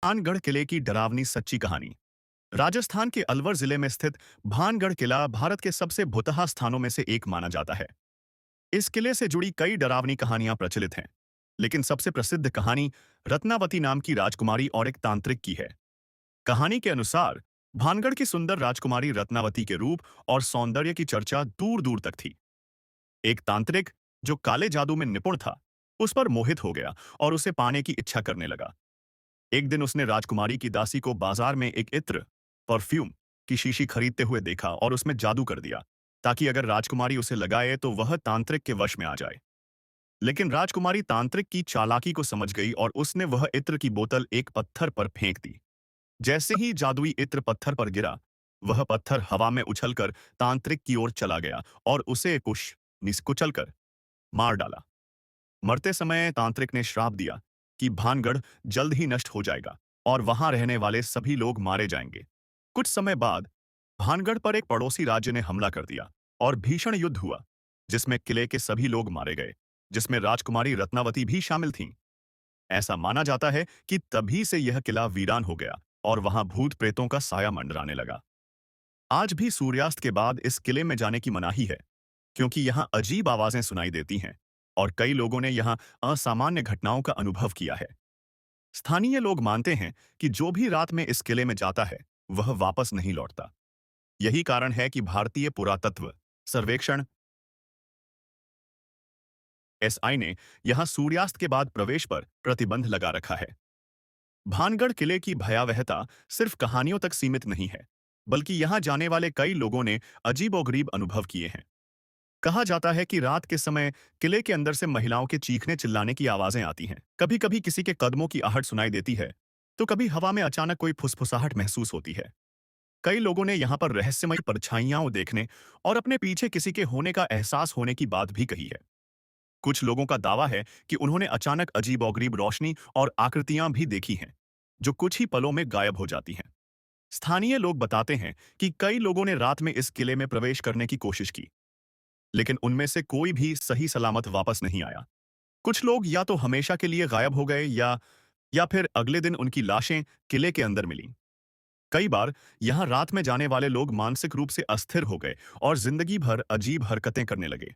भानगढ़ किले की डरावनी सच्ची कहानी। राजस्थान के अलवर जिले में स्थित भानगढ़ किला भारत के सबसे भुतहा स्थानों में से एक माना जाता है। इस किले से जुड़ी कई डरावनी कहानियां प्रचलित हैं, लेकिन सबसे प्रसिद्ध कहानी रत्नावती नाम की राजकुमारी और एक तांत्रिक की है। कहानी के अनुसार भानगढ़ की सुंदर राजकुमारी रत्नावती के रूप और सौंदर्य की चर्चा दूर दूर तक थी। एक तांत्रिक जो काले जादू में निपुण था, उस पर मोहित हो गया और उसे पाने की इच्छा करने लगा। एक दिन उसने राजकुमारी की दासी को बाजार में एक इत्र परफ्यूम की शीशी खरीदते हुए देखा और उसमें जादू कर दिया, ताकि अगर राजकुमारी उसे लगाए तो वह तांत्रिक के वश में आ जाए। लेकिन राजकुमारी तांत्रिक की चालाकी को समझ गई और उसने वह इत्र की बोतल एक पत्थर पर फेंक दी। जैसे ही जादुई इत्र पत्थर पर गिरा, वह पत्थर हवा में उछलकर तांत्रिक की ओर चला गया और उसे कुछ निकुचलकर मार डाला। मरते समय तांत्रिक ने श्राप दिया कि भानगढ़ जल्द ही नष्ट हो जाएगा और वहां रहने वाले सभी लोग मारे जाएंगे। कुछ समय बाद भानगढ़ पर एक पड़ोसी राज्य ने हमला कर दिया और भीषण युद्ध हुआ, जिसमें किले के सभी लोग मारे गए, जिसमें राजकुमारी रत्नावती भी शामिल थीं। ऐसा माना जाता है कि तभी से यह किला वीरान हो गया और वहां भूत प्रेतों का साया मंडराने लगा। आज भी सूर्यास्त के बाद इस किले में जाने की मनाही है, क्योंकि यहाँ अजीब आवाजें सुनाई देती हैं और कई लोगों ने यहाँ असामान्य घटनाओं का अनुभव किया है। स्थानीय लोग मानते हैं कि जो भी रात में इस किले में जाता है, वह वापस नहीं लौटता। यही कारण है कि भारतीय पुरातत्व सर्वेक्षण एसआई ने यहाँ सूर्यास्त के बाद प्रवेश पर प्रतिबंध लगा रखा है। भानगढ़ किले की भयावहता सिर्फ कहानियों तक सीमित नहीं है, बल्कि यहाँ जाने वाले कई लोगों ने अजीबोगरीब अनुभव किए हैं। कहा जाता है कि रात के समय किले के अंदर से महिलाओं के चीखने चिल्लाने की आवाजें आती हैं। कभी कभी किसी के कदमों की आहट सुनाई देती है, तो कभी हवा में अचानक कोई फुसफुसाहट महसूस होती है। कई लोगों ने यहाँ पर रहस्यमयी परछाइयां देखने और अपने पीछे किसी के होने का एहसास होने की बात भी कही है। कुछ लोगों का दावा है कि उन्होंने अचानक अजीबोगरीब रोशनी और आकृतियां भी देखी हैं, जो कुछ ही पलों में गायब हो जाती हैं। स्थानीय लोग बताते हैं कि कई लोगों ने रात में इस किले में प्रवेश करने की कोशिश की, लेकिन उनमें से कोई भी सही सलामत वापस नहीं आया। कुछ लोग या तो हमेशा के लिए गायब हो गए या फिर अगले दिन उनकी लाशें किले के अंदर मिलीं। कई बार यहाँ रात में जाने वाले लोग मानसिक रूप से अस्थिर हो गए और जिंदगी भर अजीब हरकतें करने लगे।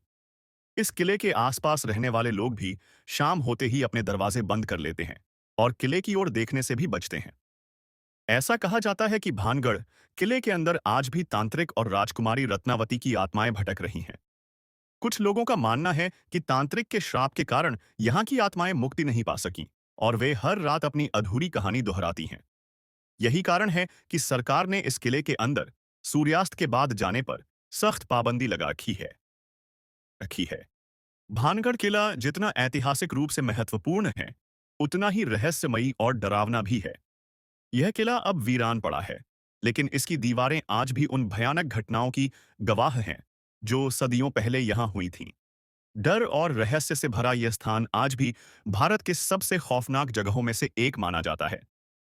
इस किले के आसपास रहने वाले लोग भी शाम होते ही अपने दरवाजे बंद कर लेते हैं और किले की ओर देखने से भी बचते हैं। ऐसा कहा जाता है कि भानगढ़ किले के अंदर आज भी तांत्रिक और राजकुमारी रत्नावती की आत्माएं भटक रही हैं। कुछ लोगों का मानना है कि तांत्रिक के श्राप के कारण यहाँ की आत्माएं मुक्ति नहीं पा सकीं और वे हर रात अपनी अधूरी कहानी दोहराती हैं। यही कारण है कि सरकार ने इस किले के अंदर सूर्यास्त के बाद जाने पर सख्त पाबंदी लगा रखी है। भानगढ़ किला जितना ऐतिहासिक रूप से महत्वपूर्ण है, उतना ही रहस्यमयी और डरावना भी है। यह किला अब वीरान पड़ा है, लेकिन इसकी दीवारें आज भी उन भयानक घटनाओं की गवाह हैं, जो सदियों पहले यहाँ हुई थीं। डर और रहस्य से भरा यह स्थान आज भी भारत के सबसे खौफनाक जगहों में से एक माना जाता है,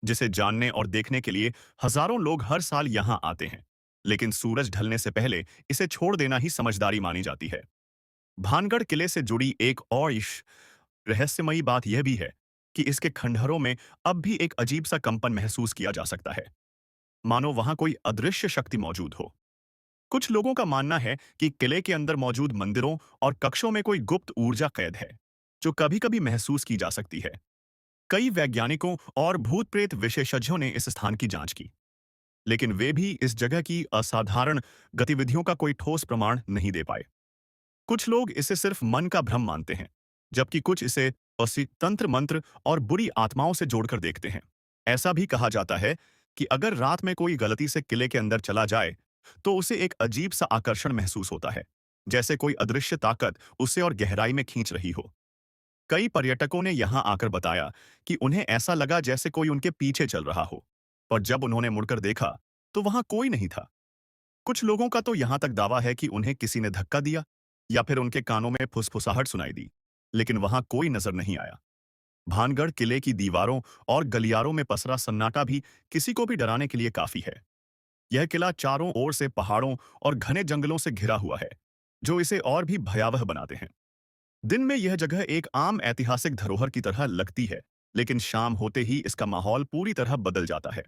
जिसे जानने और देखने के लिए हजारों लोग हर साल यहाँ आते हैं। लेकिन सूरज ढलने से पहले इसे छोड़ देना ही समझदारी मानी जाती है। भानगढ़ किले से जुड़ी एक और रहस्यमयी बात यह भी है कि इसके खंडहरों में अब भी एक अजीब सा कंपन महसूस किया जा सकता है, मानो वहां कोई अदृश्य शक्ति मौजूद हो। कुछ लोगों का मानना है कि किले के अंदर मौजूद मंदिरों और कक्षों में कोई गुप्त ऊर्जा कैद है, जो कभी-कभी महसूस की जा सकती है। कई वैज्ञानिकों और भूत प्रेत विशेषज्ञों ने इस स्थान की जांच की, लेकिन वे भी इस जगह की असाधारण गतिविधियों का कोई ठोस प्रमाण नहीं दे पाए। कुछ लोग इसे सिर्फ मन का भ्रम मानते हैं, जबकि कुछ इसे असी तंत्र मंत्र और बुरी आत्माओं से जोड़कर देखते हैं। ऐसा भी कहा जाता है कि अगर रात में कोई गलती से किले के अंदर चला जाए, तो उसे एक अजीब सा आकर्षण महसूस होता है, जैसे कोई अदृश्य ताकत उसे और गहराई में खींच रही हो। कई पर्यटकों ने यहाँ आकर बताया कि उन्हें ऐसा लगा जैसे कोई उनके पीछे चल रहा हो, पर जब उन्होंने मुड़कर देखा, तो वहां कोई नहीं था। कुछ लोगों का तो यहाँ तक दावा है कि उन्हें किसी ने धक्का दिया या फिर उनके कानों में फुसफुसाहट सुनाई दी, लेकिन वहां कोई नजर नहीं आया। भानगढ़ किले की दीवारों और गलियारों में पसरा सन्नाटा भी किसी को भी डराने के लिए काफी है। यह किला चारों ओर से पहाड़ों और घने जंगलों से घिरा हुआ है, जो इसे और भी भयावह बनाते हैं। दिन में यह जगह एक आम ऐतिहासिक धरोहर की तरह लगती है, लेकिन शाम होते ही इसका माहौल पूरी तरह बदल जाता है।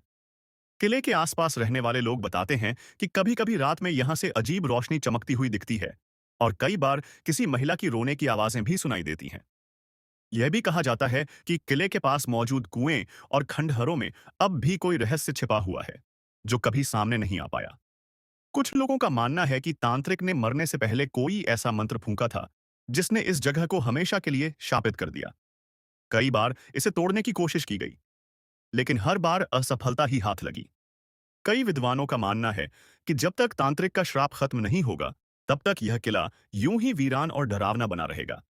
किले के आसपास रहने वाले लोग बताते हैं कि कभी-कभी रात में यहां से अजीब रोशनी चमकती हुई दिखती है और कई बार किसी महिला की रोने की आवाजें भी सुनाई देती हैं। यह भी कहा जाता है कि किले के पास मौजूद कुएं और खंडहरों में अब भी कोई रहस्य छिपा हुआ है, जो कभी सामने नहीं आ पाया। कुछ लोगों का मानना है कि तांत्रिक ने मरने से पहले कोई ऐसा मंत्र फूंका था, जिसने इस जगह को हमेशा के लिए शापित कर दिया। कई बार इसे तोड़ने की कोशिश की गई, लेकिन हर बार असफलता ही हाथ लगी। कई विद्वानों का मानना है कि जब तक तांत्रिक का श्राप खत्म नहीं होगा, तब तक यह किला यूं ही वीरान और डरावना बना रहेगा।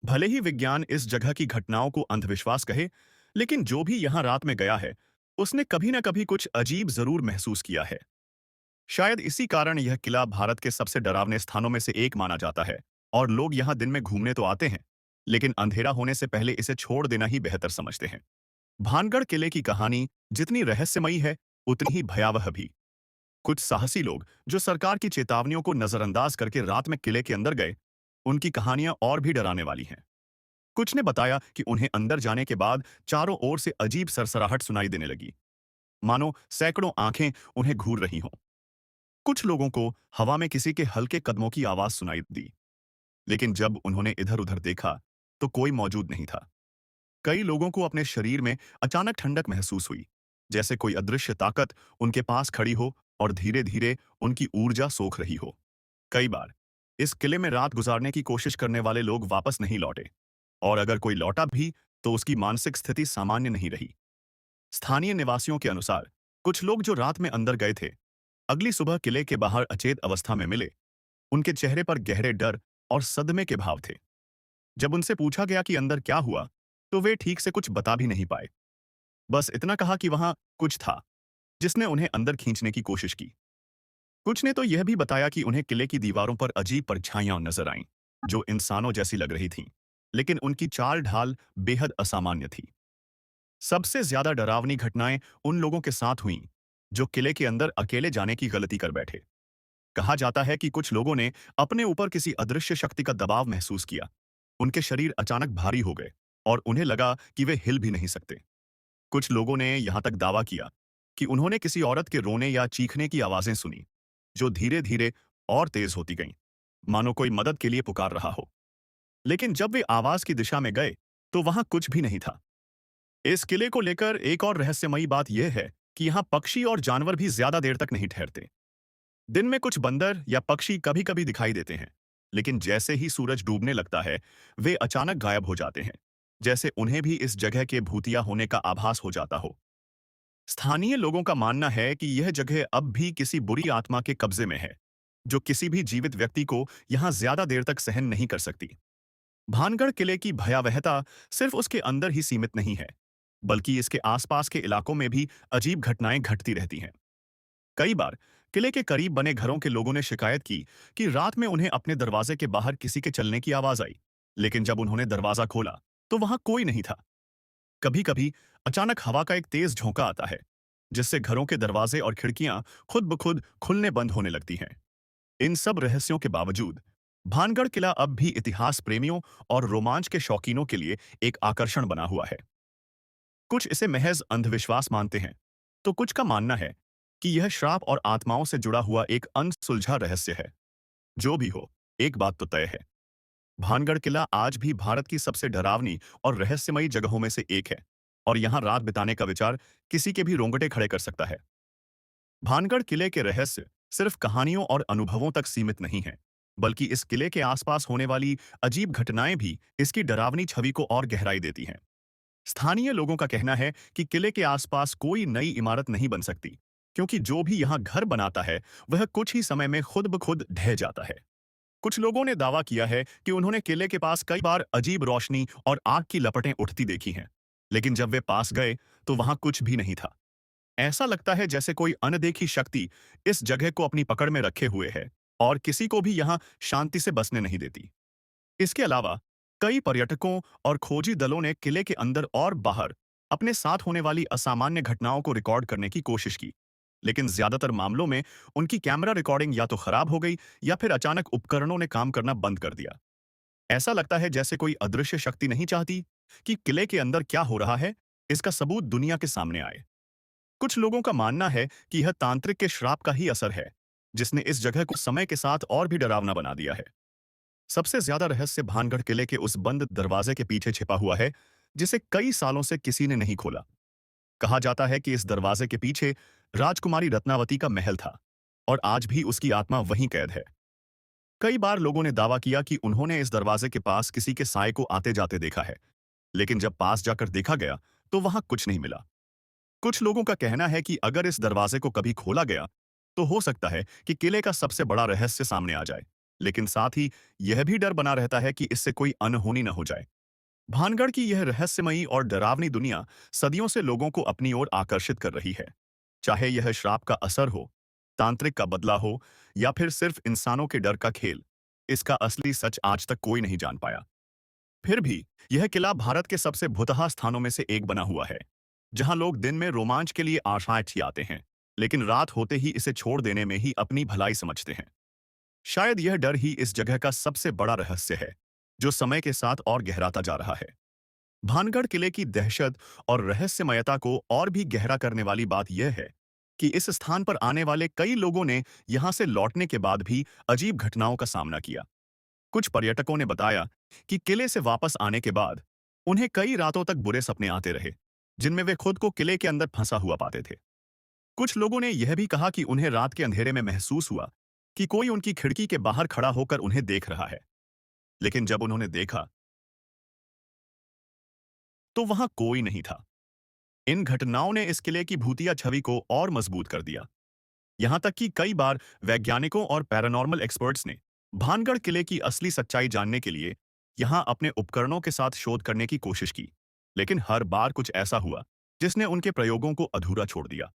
भले ही विज्ञान इस जगह की घटनाओं को अंधविश्वास कहे, लेकिन जो भी यहां रात में गया है, उसने कभी ना कभी कुछ अजीब जरूर महसूस किया है। शायद इसी कारण यह किला भारत के सबसे डरावने स्थानों में से एक माना जाता है और लोग यहां दिन में घूमने तो आते हैं, लेकिन अंधेरा होने से पहले इसे छोड़ देना ही बेहतर समझते हैं। भानगढ़ किले की कहानी जितनी रहस्यमयी है, उतनी ही भयावह भी। कुछ साहसी लोग जो सरकार की चेतावनियों को नजरअंदाज करके रात में किले के अंदर गए, उनकी कहानियां और भी डराने वाली हैं। कुछ ने बताया कि उन्हें अंदर जाने के बाद चारों ओर से अजीब सरसराहट सुनाई देने लगी, मानो सैकड़ों आंखें उन्हें घूर रही हों। कुछ लोगों को हवा में किसी के हल्के कदमों की आवाज सुनाई दी, लेकिन जब उन्होंने इधर-उधर देखा, तो कोई मौजूद नहीं था। कई लोगों को अपने शरीर में अचानक ठंडक महसूस हुई, जैसे कोई अदृश्य ताकत उनके पास खड़ी हो और धीरे-धीरे उनकी ऊर्जा सोख रही हो। कई बार इस किले में रात गुजारने की कोशिश करने वाले लोग वापस नहीं लौटे, और अगर कोई लौटा भी, तो उसकी मानसिक स्थिति सामान्य नहीं रही। स्थानीय निवासियों के अनुसार, कुछ लोग जो रात में अंदर गए थे, अगली सुबह किले के बाहर अचेत अवस्था में मिले। उनके चेहरे पर गहरे डर और सदमे के भाव थे। जब उनसे पूछा गया कि अंदर क्या हुआ, तो वे ठीक से कुछ बता भी नहीं पाए। बस इतना कहा कि वहां कुछ था, जिसने उन्हें अंदर खींचने की कोशिश की। कुछ ने तो यह भी बताया कि उन्हें किले की दीवारों पर अजीब परछाइयां नजर आईं, जो इंसानों जैसी लग रही थीं, लेकिन उनकी चाल ढाल बेहद असामान्य थी। सबसे ज्यादा डरावनी घटनाएं उन लोगों के साथ हुईं, जो किले के अंदर अकेले जाने की गलती कर बैठे। कहा जाता है कि कुछ लोगों ने अपने ऊपर किसी अदृश्य शक्ति का दबाव महसूस किया। उनके शरीर अचानक भारी हो गए और उन्हें लगा कि वे हिल भी नहीं सकते। कुछ लोगों ने यहां तक दावा किया कि उन्होंने किसी औरत के रोने या चीखने की आवाजें सुनी, जो धीरे-धीरे और तेज होती गईं, मानो कोई मदद के लिए पुकार रहा हो। लेकिन जब वे आवाज की दिशा में गए, तो वहां कुछ भी नहीं था। इस किले को लेकर एक और रहस्यमयी बात यह है कि यहाँ पक्षी और जानवर भी ज्यादा देर तक नहीं ठहरते। दिन में कुछ बंदर या पक्षी कभी-कभी दिखाई देते हैं, लेकिन जैसे ही सूरज डूबने लगता है, वे अचानक गायब हो जाते हैं, जैसे उन्हें भी इस जगह के भूतिया होने का आभास हो जाता हो। स्थानीय लोगों का मानना है कि यह जगह अब भी किसी बुरी आत्मा के कब्जे में है, जो किसी भी जीवित व्यक्ति को यहाँ ज्यादा देर तक सहन नहीं कर सकती। भानगढ़ किले की भयावहता सिर्फ उसके अंदर ही सीमित नहीं है, बल्कि इसके आसपास के इलाकों में भी अजीब घटनाएं घटती रहती हैं। कई बार किले के करीब बने घरों के लोगों ने शिकायत की कि रात में उन्हें अपने दरवाजे के बाहर किसी के चलने की आवाज आई, लेकिन जब उन्होंने दरवाजा खोला, तो वहां कोई नहीं था। कभी-कभी अचानक हवा का एक तेज झोंका आता है, जिससे घरों के दरवाजे और खिड़कियां खुद ब खुद खुलने बंद होने लगती हैं। इन सब रहस्यों के बावजूद, भानगढ़ किला अब भी इतिहास प्रेमियों और रोमांच के शौकीनों के लिए एक आकर्षण बना हुआ है। कुछ इसे महज अंधविश्वास मानते हैं, तो कुछ का मानना है कि यह श्राप और आत्माओं से जुड़ा हुआ एक अनसुलझा रहस्य है। जो भी हो, एक बात तो तय है, भानगढ़ किला आज भी भारत की सबसे डरावनी और रहस्यमयी जगहों में से एक है, और यहाँ रात बिताने का विचार किसी के भी रोंगटे खड़े कर सकता है। भानगढ़ किले के रहस्य सिर्फ कहानियों और अनुभवों तक सीमित नहीं हैं, बल्कि इस किले के आसपास होने वाली अजीब घटनाएं भी इसकी डरावनी छवि को और गहराई देती हैं। स्थानीय लोगों का कहना है कि किले के आसपास कोई नई इमारत नहीं बन सकती, क्योंकि जो भी यहाँ घर बनाता है, वह कुछ ही समय में खुद ब खुद ढह जाता है। कुछ लोगों ने दावा किया है कि उन्होंने किले के पास कई बार अजीब रोशनी और आग की लपटें उठती देखी हैं, लेकिन जब वे पास गए, तो वहां कुछ भी नहीं था। ऐसा लगता है जैसे कोई अनदेखी शक्ति इस जगह को अपनी पकड़ में रखे हुए है और किसी को भी यहाँ शांति से बसने नहीं देती। इसके अलावा कई पर्यटकों और खोजी दलों ने किले के अंदर और बाहर अपने साथ होने वाली असामान्य घटनाओं को रिकॉर्ड करने की कोशिश की, लेकिन ज्यादातर मामलों में उनकी कैमरा रिकॉर्डिंग या तो खराब हो गई या फिर अचानक उपकरणों ने काम करना बंद कर दिया। ऐसा लगता है जैसे कोई अदृश्य शक्ति नहीं चाहती कि किले के अंदर क्या हो रहा है, इसका सबूत दुनिया के सामने आए। कुछ लोगों का मानना है कि यह तांत्रिक के श्राप का ही असर है, जिसने इस जगह को समय के साथ और भी डरावना बना दिया है। सबसे ज्यादा रहस्य भानगढ़ किले के उस बंद दरवाजे के पीछे छिपा हुआ है, जिसे कई सालों से किसी ने नहीं खोला। कहा जाता है कि इस दरवाजे के पीछे राजकुमारी रत्नावती का महल था और आज भी उसकी आत्मा वहीं कैद है। कई बार लोगों ने दावा किया कि उन्होंने इस दरवाजे के पास किसी के साए को आते जाते देखा है, लेकिन जब पास जाकर देखा गया तो वहां कुछ नहीं मिला। कुछ लोगों का कहना है कि अगर इस दरवाजे को कभी खोला गया तो हो सकता है कि किले का सबसे बड़ा रहस्य सामने आ जाए, लेकिन साथ ही यह भी डर बना रहता है कि इससे कोई अनहोनी न हो जाए। भानगढ़ की यह रहस्यमयी और डरावनी दुनिया सदियों से लोगों को अपनी ओर आकर्षित कर रही है। चाहे यह श्राप का असर हो, तांत्रिक का बदला हो, या फिर सिर्फ इंसानों के डर का खेल, इसका असली सच आज तक कोई नहीं जान पाया। फिर भी यह किला भारत के सबसे भुतहा स्थानों में से एक बना हुआ है, जहां लोग दिन में रोमांच के लिए आशाएं आते हैं, लेकिन रात होते ही इसे छोड़ देने में ही अपनी भलाई समझते हैं। शायद यह डर ही इस जगह का सबसे बड़ा रहस्य है, जो समय के साथ और गहराता जा रहा है। भानगढ़ किले की दहशत और रहस्यमयता को और भी गहरा करने वाली बात यह है कि इस स्थान पर आने वाले कई लोगों ने यहां से लौटने के बाद भी अजीब घटनाओं का सामना किया। कुछ पर्यटकों ने बताया कि किले से वापस आने के बाद उन्हें कई रातों तक बुरे सपने आते रहे, जिनमें वे खुद को किले के अंदर फंसा हुआ पाते थे। कुछ लोगों ने यह भी कहा कि उन्हें रात के अंधेरे में महसूस हुआ कि कोई उनकी खिड़की के बाहर खड़ा होकर उन्हें देख रहा है, लेकिन जब उन्होंने देखा तो वहां कोई नहीं था। इन घटनाओं ने इस किले की भूतिया छवि को और मजबूत कर दिया। यहां तक कि कई बार वैज्ञानिकों और पैरानॉर्मल एक्सपर्ट्स ने भानगढ़ किले की असली सच्चाई जानने के लिए यहां अपने उपकरणों के साथ शोध करने की कोशिश की, लेकिन हर बार कुछ ऐसा हुआ जिसने उनके प्रयोगों को अधूरा छोड़ दिया।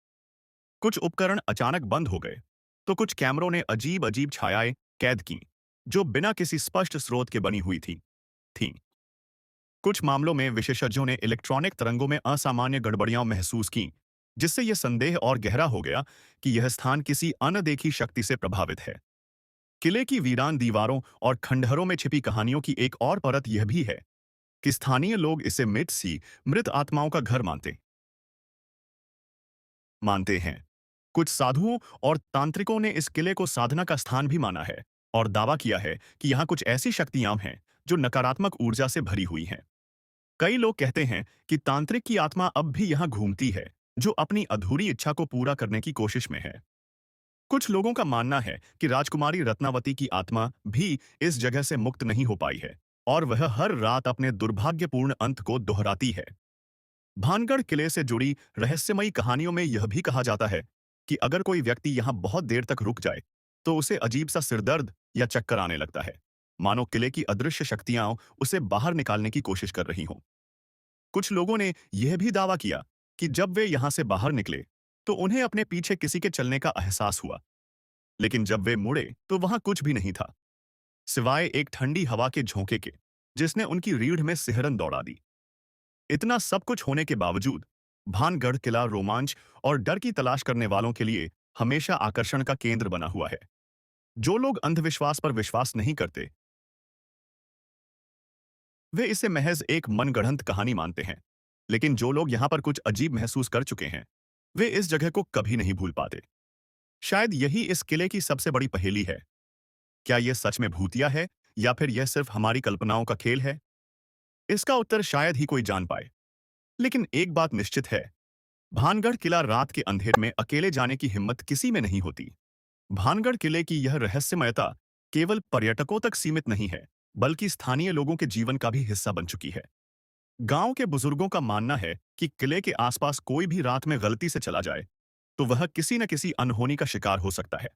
कुछ उपकरण अचानक बंद हो गए, तो कुछ कैमरों ने अजीब अजीब छायाएं कैद की, जो बिना किसी स्पष्ट स्रोत के बनी हुई थीं। कुछ मामलों में विशेषज्ञों ने इलेक्ट्रॉनिक तरंगों में असामान्य गड़बड़ियां महसूस की, जिससे यह संदेह और गहरा हो गया कि यह स्थान किसी अनदेखी शक्ति से प्रभावित है। किले की वीरान दीवारों और खंडहरों में छिपी कहानियों की एक और परत यह भी है कि स्थानीय लोग इसे मृत आत्माओं का घर मानते हैं। कुछ साधुओं और तांत्रिकों ने इस किले को साधना का स्थान भी माना है और दावा किया है कि यहाँ कुछ ऐसी शक्तियां हैं जो नकारात्मक ऊर्जा से भरी हुई हैं। कई लोग कहते हैं कि तांत्रिक की आत्मा अब भी यहाँ घूमती है, जो अपनी अधूरी इच्छा को पूरा करने की कोशिश में है। कुछ लोगों का मानना है कि राजकुमारी रत्नावती की आत्मा भी इस जगह से मुक्त नहीं हो पाई है और वह हर रात अपने दुर्भाग्यपूर्ण अंत को दोहराती है। भानगढ़ किले से जुड़ी रहस्यमयी कहानियों में यह भी कहा जाता है कि अगर कोई व्यक्ति यहाँ बहुत देर तक रुक जाए, तो उसे अजीब सा सिरदर्द या चक्कर आने लगता है, मानो किले की अदृश्य शक्तियां उसे बाहर निकालने की कोशिश कर रही हों। कुछ लोगों ने यह भी दावा किया कि जब वे यहां से बाहर निकले, तो उन्हें अपने पीछे किसी के चलने का एहसास हुआ, लेकिन जब वे मुड़े तो वहां कुछ भी नहीं था, सिवाय एक ठंडी हवा के झोंके के, जिसने उनकी रीढ़ में सिहरन दौड़ा दी। इतना सब कुछ होने के बावजूद भानगढ़ किला रोमांच और डर की तलाश करने वालों के लिए हमेशा आकर्षण का केंद्र बना हुआ है। जो लोग अंधविश्वास पर विश्वास नहीं करते, वे इसे महज एक मनगढ़ंत कहानी मानते हैं, लेकिन जो लोग यहाँ पर कुछ अजीब महसूस कर चुके हैं, वे इस जगह को कभी नहीं भूल पाते। शायद यही इस किले की सबसे बड़ी पहेली है। क्या यह सच में भूतिया है, या फिर यह सिर्फ हमारी कल्पनाओं का खेल है? इसका उत्तर शायद ही कोई जान पाए। लेकिन एक बात निश्चित है, भानगढ़ किला रात के अंधेरे में अकेले जाने की हिम्मत किसी में नहीं होती। भानगढ़ किले की यह रहस्यमयता केवल पर्यटकों तक सीमित नहीं है, बल्कि स्थानीय लोगों के जीवन का भी हिस्सा बन चुकी है। गांव के बुजुर्गों का मानना है कि किले के आसपास कोई भी रात में गलती से चला जाए, तो वह किसी न किसी अनहोनी का शिकार हो सकता है।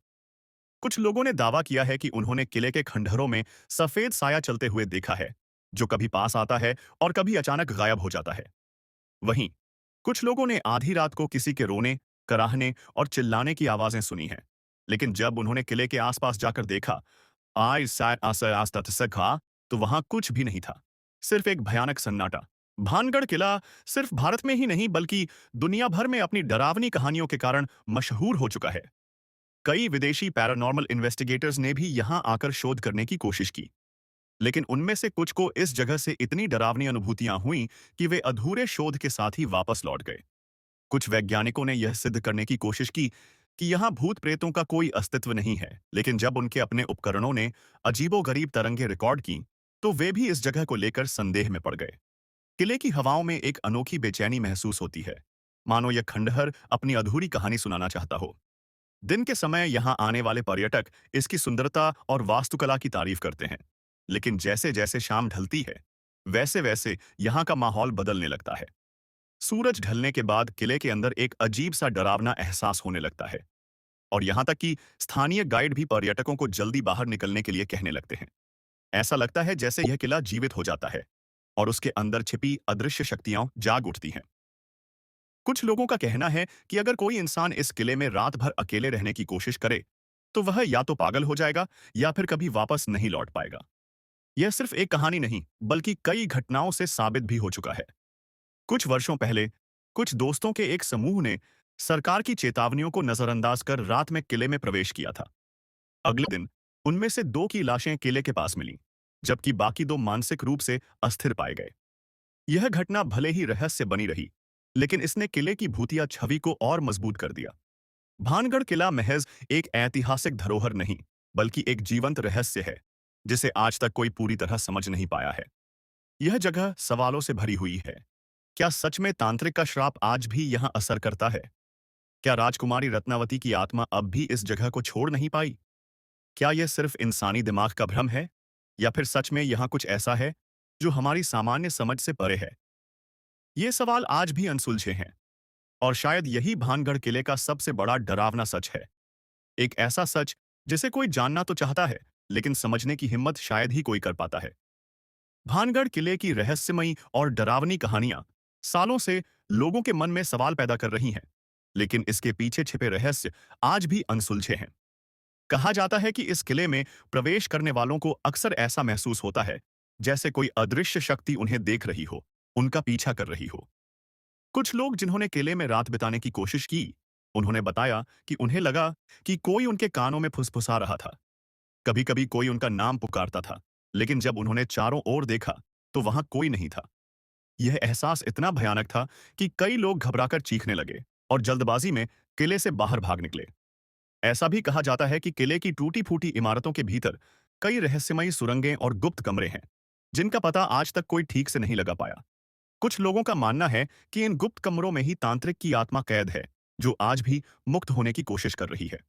कुछ लोगों ने दावा किया है कि उन्होंने किले के खंडहरों में सफेद साया चलते हुए देखा है, जो कभी पास आता है और कभी अचानक गायब हो जाता है। वहीं कुछ लोगों ने आधी रात को किसी के रोने, कराहने और चिल्लाने की आवाजें सुनी हैं, लेकिन जब उन्होंने किले के आसपास जाकर देखा, आय सैर आसर आस्ता था, तो वहां कुछ भी नहीं था, सिर्फ एक भयानक सन्नाटा। भानगढ़ किला सिर्फ भारत में ही नहीं बल्कि दुनिया भर में अपनी डरावनी कहानियों के कारण मशहूर हो चुका है। कई विदेशी पैरानॉर्मल इन्वेस्टिगेटर्स ने भी यहां आकर शोध करने की कोशिश की, लेकिन उनमें से कुछ को इस जगह से इतनी डरावनी अनुभूतियां हुईं कि वे अधूरे शोध के साथ ही वापस लौट गए। कुछ वैज्ञानिकों ने यह सिद्ध करने की कोशिश की कि यहाँ भूत प्रेतों का कोई अस्तित्व नहीं है, लेकिन जब उनके अपने उपकरणों ने अजीबोगरीब तरंगें रिकॉर्ड की, तो वे भी इस जगह को लेकर संदेह में पड़ गए। किले की हवाओं में एक अनोखी बेचैनी महसूस होती है, मानो यह खंडहर अपनी अधूरी कहानी सुनाना चाहता हो। दिन के समय यहाँ आने वाले पर्यटक इसकी सुंदरता और वास्तुकला की तारीफ करते हैं, लेकिन जैसे जैसे शाम ढलती है, वैसे वैसे यहाँ का माहौल बदलने लगता है। सूरज ढलने के बाद किले के अंदर एक अजीब सा डरावना एहसास होने लगता है, और यहाँ तक कि स्थानीय गाइड भी पर्यटकों को जल्दी बाहर निकलने के लिए कहने लगते हैं। ऐसा लगता है जैसे यह किला जीवित हो जाता है और उसके अंदर छिपी अदृश्य शक्तियां जाग उठती हैं। कुछ लोगों का कहना है कि अगर कोई इंसान इस किले में रात भर अकेले रहने की कोशिश करे, तो वह या तो पागल हो जाएगा या फिर कभी वापस नहीं लौट पाएगा। यह सिर्फ एक कहानी नहीं, बल्कि कई घटनाओं से साबित भी हो चुका है। कुछ वर्षों पहले कुछ दोस्तों के एक समूह ने सरकार की चेतावनियों को नजरअंदाज कर रात में किले में प्रवेश किया था। अगले दिन उनमें से दो की लाशें किले के पास मिलीं, जबकि बाकी दो मानसिक रूप से अस्थिर पाए गए। यह घटना भले ही रहस्य बनी रही, लेकिन इसने किले की भूतिया छवि को और मजबूत कर दिया। भानगढ़ किला महज एक ऐतिहासिक धरोहर नहीं, बल्कि एक जीवंत रहस्य है, जिसे आज तक कोई पूरी तरह समझ नहीं पाया है। यह जगह सवालों से भरी हुई है। क्या सच में तांत्रिक का श्राप आज भी यहाँ असर करता है? क्या राजकुमारी रत्नावती की आत्मा अब भी इस जगह को छोड़ नहीं पाई? क्या यह सिर्फ इंसानी दिमाग का भ्रम है, या फिर सच में यहाँ कुछ ऐसा है जो हमारी सामान्य समझ से परे है? ये सवाल आज भी अनसुलझे हैं, और शायद यही भानगढ़ किले का सबसे बड़ा डरावना सच है। एक ऐसा सच जिसे कोई जानना तो चाहता है, लेकिन समझने की हिम्मत शायद ही कोई कर पाता है। भानगढ़ किले की रहस्यमयी और डरावनी कहानियां सालों से लोगों के मन में सवाल पैदा कर रही हैं, लेकिन इसके पीछे छिपे रहस्य आज भी अनसुलझे हैं। कहा जाता है कि इस किले में प्रवेश करने वालों को अक्सर ऐसा महसूस होता है जैसे कोई अदृश्य शक्ति उन्हें देख रही हो, उनका पीछा कर रही हो। कुछ लोग जिन्होंने किले में रात बिताने की कोशिश की, उन्होंने बताया कि उन्हें लगा कि कोई उनके कानों में फुसफुसा रहा था। कभी कभी कोई उनका नाम पुकारता था, लेकिन जब उन्होंने चारों ओर देखा, तो वहां कोई नहीं था। यह एहसास इतना भयानक था कि कई लोग घबराकर चीखने लगे और जल्दबाजी में किले से बाहर भाग निकले। ऐसा भी कहा जाता है कि किले की टूटी-फूटी इमारतों के भीतर कई रहस्यमयी सुरंगें और गुप्त कमरे हैं, जिनका पता आज तक कोई ठीक से नहीं लगा पाया। कुछ लोगों का मानना है कि इन गुप्त कमरों में ही तांत्रिक की आत्मा कैद है, जो आज भी मुक्त होने की कोशिश कर रही है।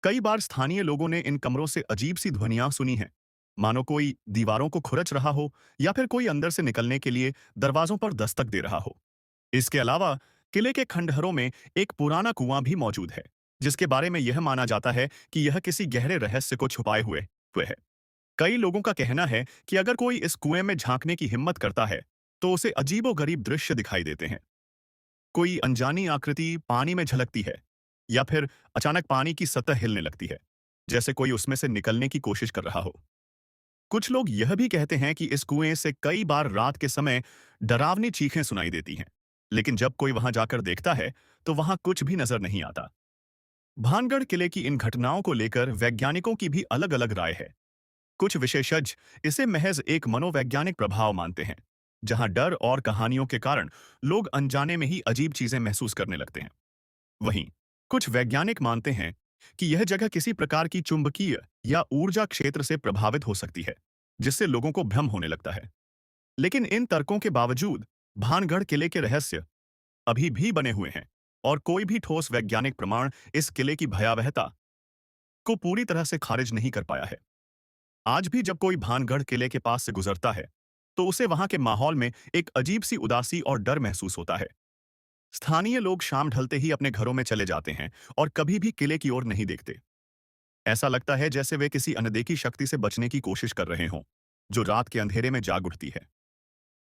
कई बार स्थानीय लोगों ने इन कमरों से अजीब सी ध्वनियां सुनी हैं, मानो कोई दीवारों को खुरच रहा हो या फिर कोई अंदर से निकलने के लिए दरवाजों पर दस्तक दे रहा हो। इसके अलावा किले के खंडहरों में एक पुराना कुआं भी मौजूद है, जिसके बारे में यह माना जाता है कि यह किसी गहरे रहस्य को छुपाए हुए है। कई लोगों का कहना है कि अगर कोई इस कुएं में झांकने की हिम्मत करता है, तो उसे अजीबोगरीब दृश्य दिखाई देते हैं। कोई अनजानी आकृति पानी में झलकती है, या फिर अचानक पानी की सतह हिलने लगती है, जैसे कोई उसमें से निकलने की कोशिश कर रहा हो। कुछ लोग यह भी कहते हैं कि इस कुएं से कई बार रात के समय डरावनी चीखें सुनाई देती हैं, लेकिन जब कोई वहां जाकर देखता है, तो वहां कुछ भी नजर नहीं आता। भानगढ़ किले की इन घटनाओं को लेकर वैज्ञानिकों की भी अलग-अलग राय है। कुछ विशेषज्ञ इसे महज एक मनोवैज्ञानिक प्रभाव मानते हैं, जहां डर और कहानियों के कारण लोग अनजाने में ही अजीब चीजें महसूस करने लगते हैं। वहीं कुछ वैज्ञानिक मानते हैं कि यह जगह किसी प्रकार की चुंबकीय या ऊर्जा क्षेत्र से प्रभावित हो सकती है, जिससे लोगों को भ्रम होने लगता है। लेकिन इन तर्कों के बावजूद भानगढ़ किले के रहस्य अभी भी बने हुए हैं, और कोई भी ठोस वैज्ञानिक प्रमाण इस किले की भयावहता को पूरी तरह से खारिज नहीं कर पाया है। आज भी जब कोई भानगढ़ किले के पास से गुजरता है, तो उसे वहां के माहौल में एक अजीब सी उदासी और डर महसूस होता है। स्थानीय लोग शाम ढलते ही अपने घरों में चले जाते हैं और कभी भी किले की ओर नहीं देखते। ऐसा लगता है जैसे वे किसी अनदेखी शक्ति से बचने की कोशिश कर रहे हों, जो रात के अंधेरे में जाग उठती है।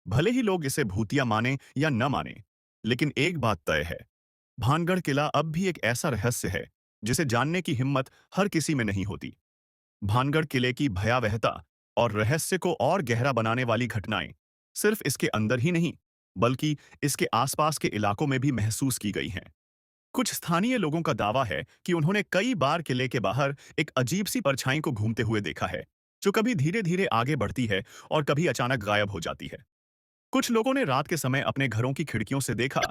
भले ही लोग इसे भूतिया माने या न माने, लेकिन एक बात तय है, भानगढ़ किला अब भी एक ऐसा रहस्य है जिसे जानने की हिम्मत हर किसी में नहीं होती। भानगढ़ किले की भयावहता और रहस्य को और गहरा बनाने वाली घटनाएं सिर्फ इसके अंदर ही नहीं, बल्कि इसके आसपास के इलाकों में भी महसूस की गई हैं। कुछ स्थानीय लोगों का दावा है कि उन्होंने कई बार किले के बाहर एक अजीब सी परछाई को घूमते हुए देखा है, जो कभी धीरे धीरे आगे बढ़ती है और कभी अचानक गायब हो जाती है। कुछ लोगों ने रात के समय अपने घरों की खिड़कियों से देखा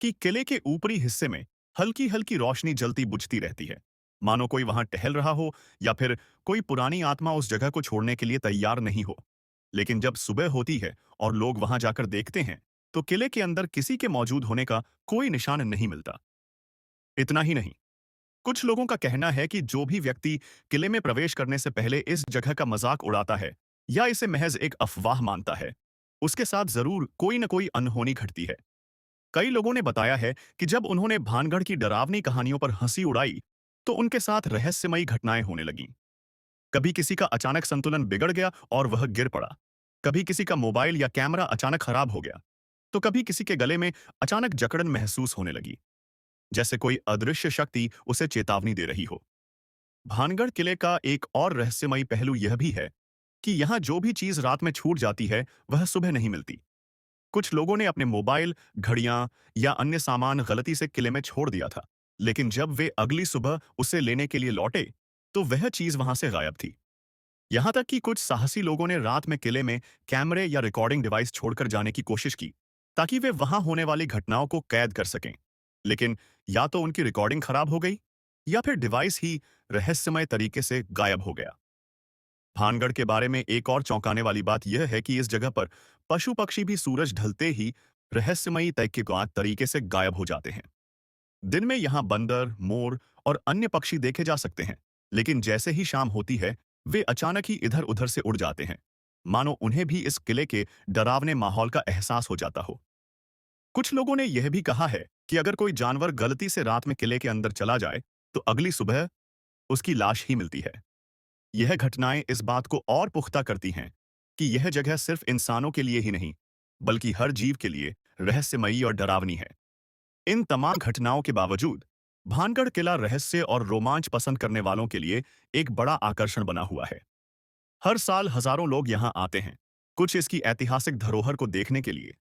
कि किले के ऊपरी हिस्से में हल्की हल्की रोशनी जलती बुझती रहती है, मानो कोई वहां टहल रहा हो या फिर कोई पुरानी आत्मा उस जगह को छोड़ने के लिए तैयार नहीं हो। लेकिन जब सुबह होती है और लोग वहां जाकर देखते हैं, तो किले के अंदर किसी के मौजूद होने का कोई निशान नहीं मिलता। इतना ही नहीं, कुछ लोगों का कहना है कि जो भी व्यक्ति किले में प्रवेश करने से पहले इस जगह का मजाक उड़ाता है या इसे महज एक अफवाह मानता है, उसके साथ जरूर कोई न कोई अनहोनी घटती है। कई लोगों ने बताया है कि जब उन्होंने भानगढ़ की डरावनी कहानियों पर हंसी उड़ाई, तो उनके साथ रहस्यमयी घटनाएं होने लगीं। कभी किसी का अचानक संतुलन बिगड़ गया और वह गिर पड़ा। कभी किसी का मोबाइल या कैमरा अचानक खराब हो गया। तो कभी किसी के गले में अचानक जकड़न महसूस होने लगी, जैसे कोई अदृश्य शक्ति उसे चेतावनी दे रही हो। भानगढ़ किले का एक और रहस्यमयी पहलू यह भी है कि यहाँ जो भी चीज रात में छूट जाती है, वह सुबह नहीं मिलती। कुछ लोगों ने अपने मोबाइल, घड़ियां या अन्य सामान गलती से किले में छोड़ दिया था, लेकिन जब वे अगली सुबह उसे लेने के लिए लौटे, तो वह चीज वहां से गायब थी। यहां तक कि कुछ साहसी लोगों ने रात में किले में कैमरे या रिकॉर्डिंग डिवाइस छोड़कर जाने की कोशिश की, ताकि वे वहां होने वाली घटनाओं को कैद कर सकें। लेकिन या तो उनकी रिकॉर्डिंग खराब हो गई या फिर डिवाइस ही रहस्यमय तरीके से गायब हो गया। भानगढ़ के बारे में एक और चौंकाने वाली बात यह है कि इस जगह पर पशु पक्षी भी सूरज ढलते ही रहस्यमयी तरीके से गायब हो जाते हैं। दिन में यहाँ बंदर, मोर और अन्य पक्षी देखे जा सकते हैं, लेकिन जैसे ही शाम होती है, वे अचानक ही इधर उधर से उड़ जाते हैं, मानो उन्हें भी इस किले के डरावने माहौल का एहसास हो जाता हो। कुछ लोगों ने यह भी कहा है कि अगर कोई जानवर गलती से रात में किले के अंदर चला जाए, तो अगली सुबह उसकी लाश ही मिलती है। यह घटनाएं इस बात को और पुख्ता करती हैं कि यह जगह सिर्फ इंसानों के लिए ही नहीं, बल्कि हर जीव के लिए रहस्यमयी और डरावनी है। इन तमाम घटनाओं के बावजूद भानगढ़ किला रहस्य और रोमांच पसंद करने वालों के लिए एक बड़ा आकर्षण बना हुआ है। हर साल हजारों लोग यहाँ आते हैं, कुछ इसकी ऐतिहासिक धरोहर को देखने के लिए,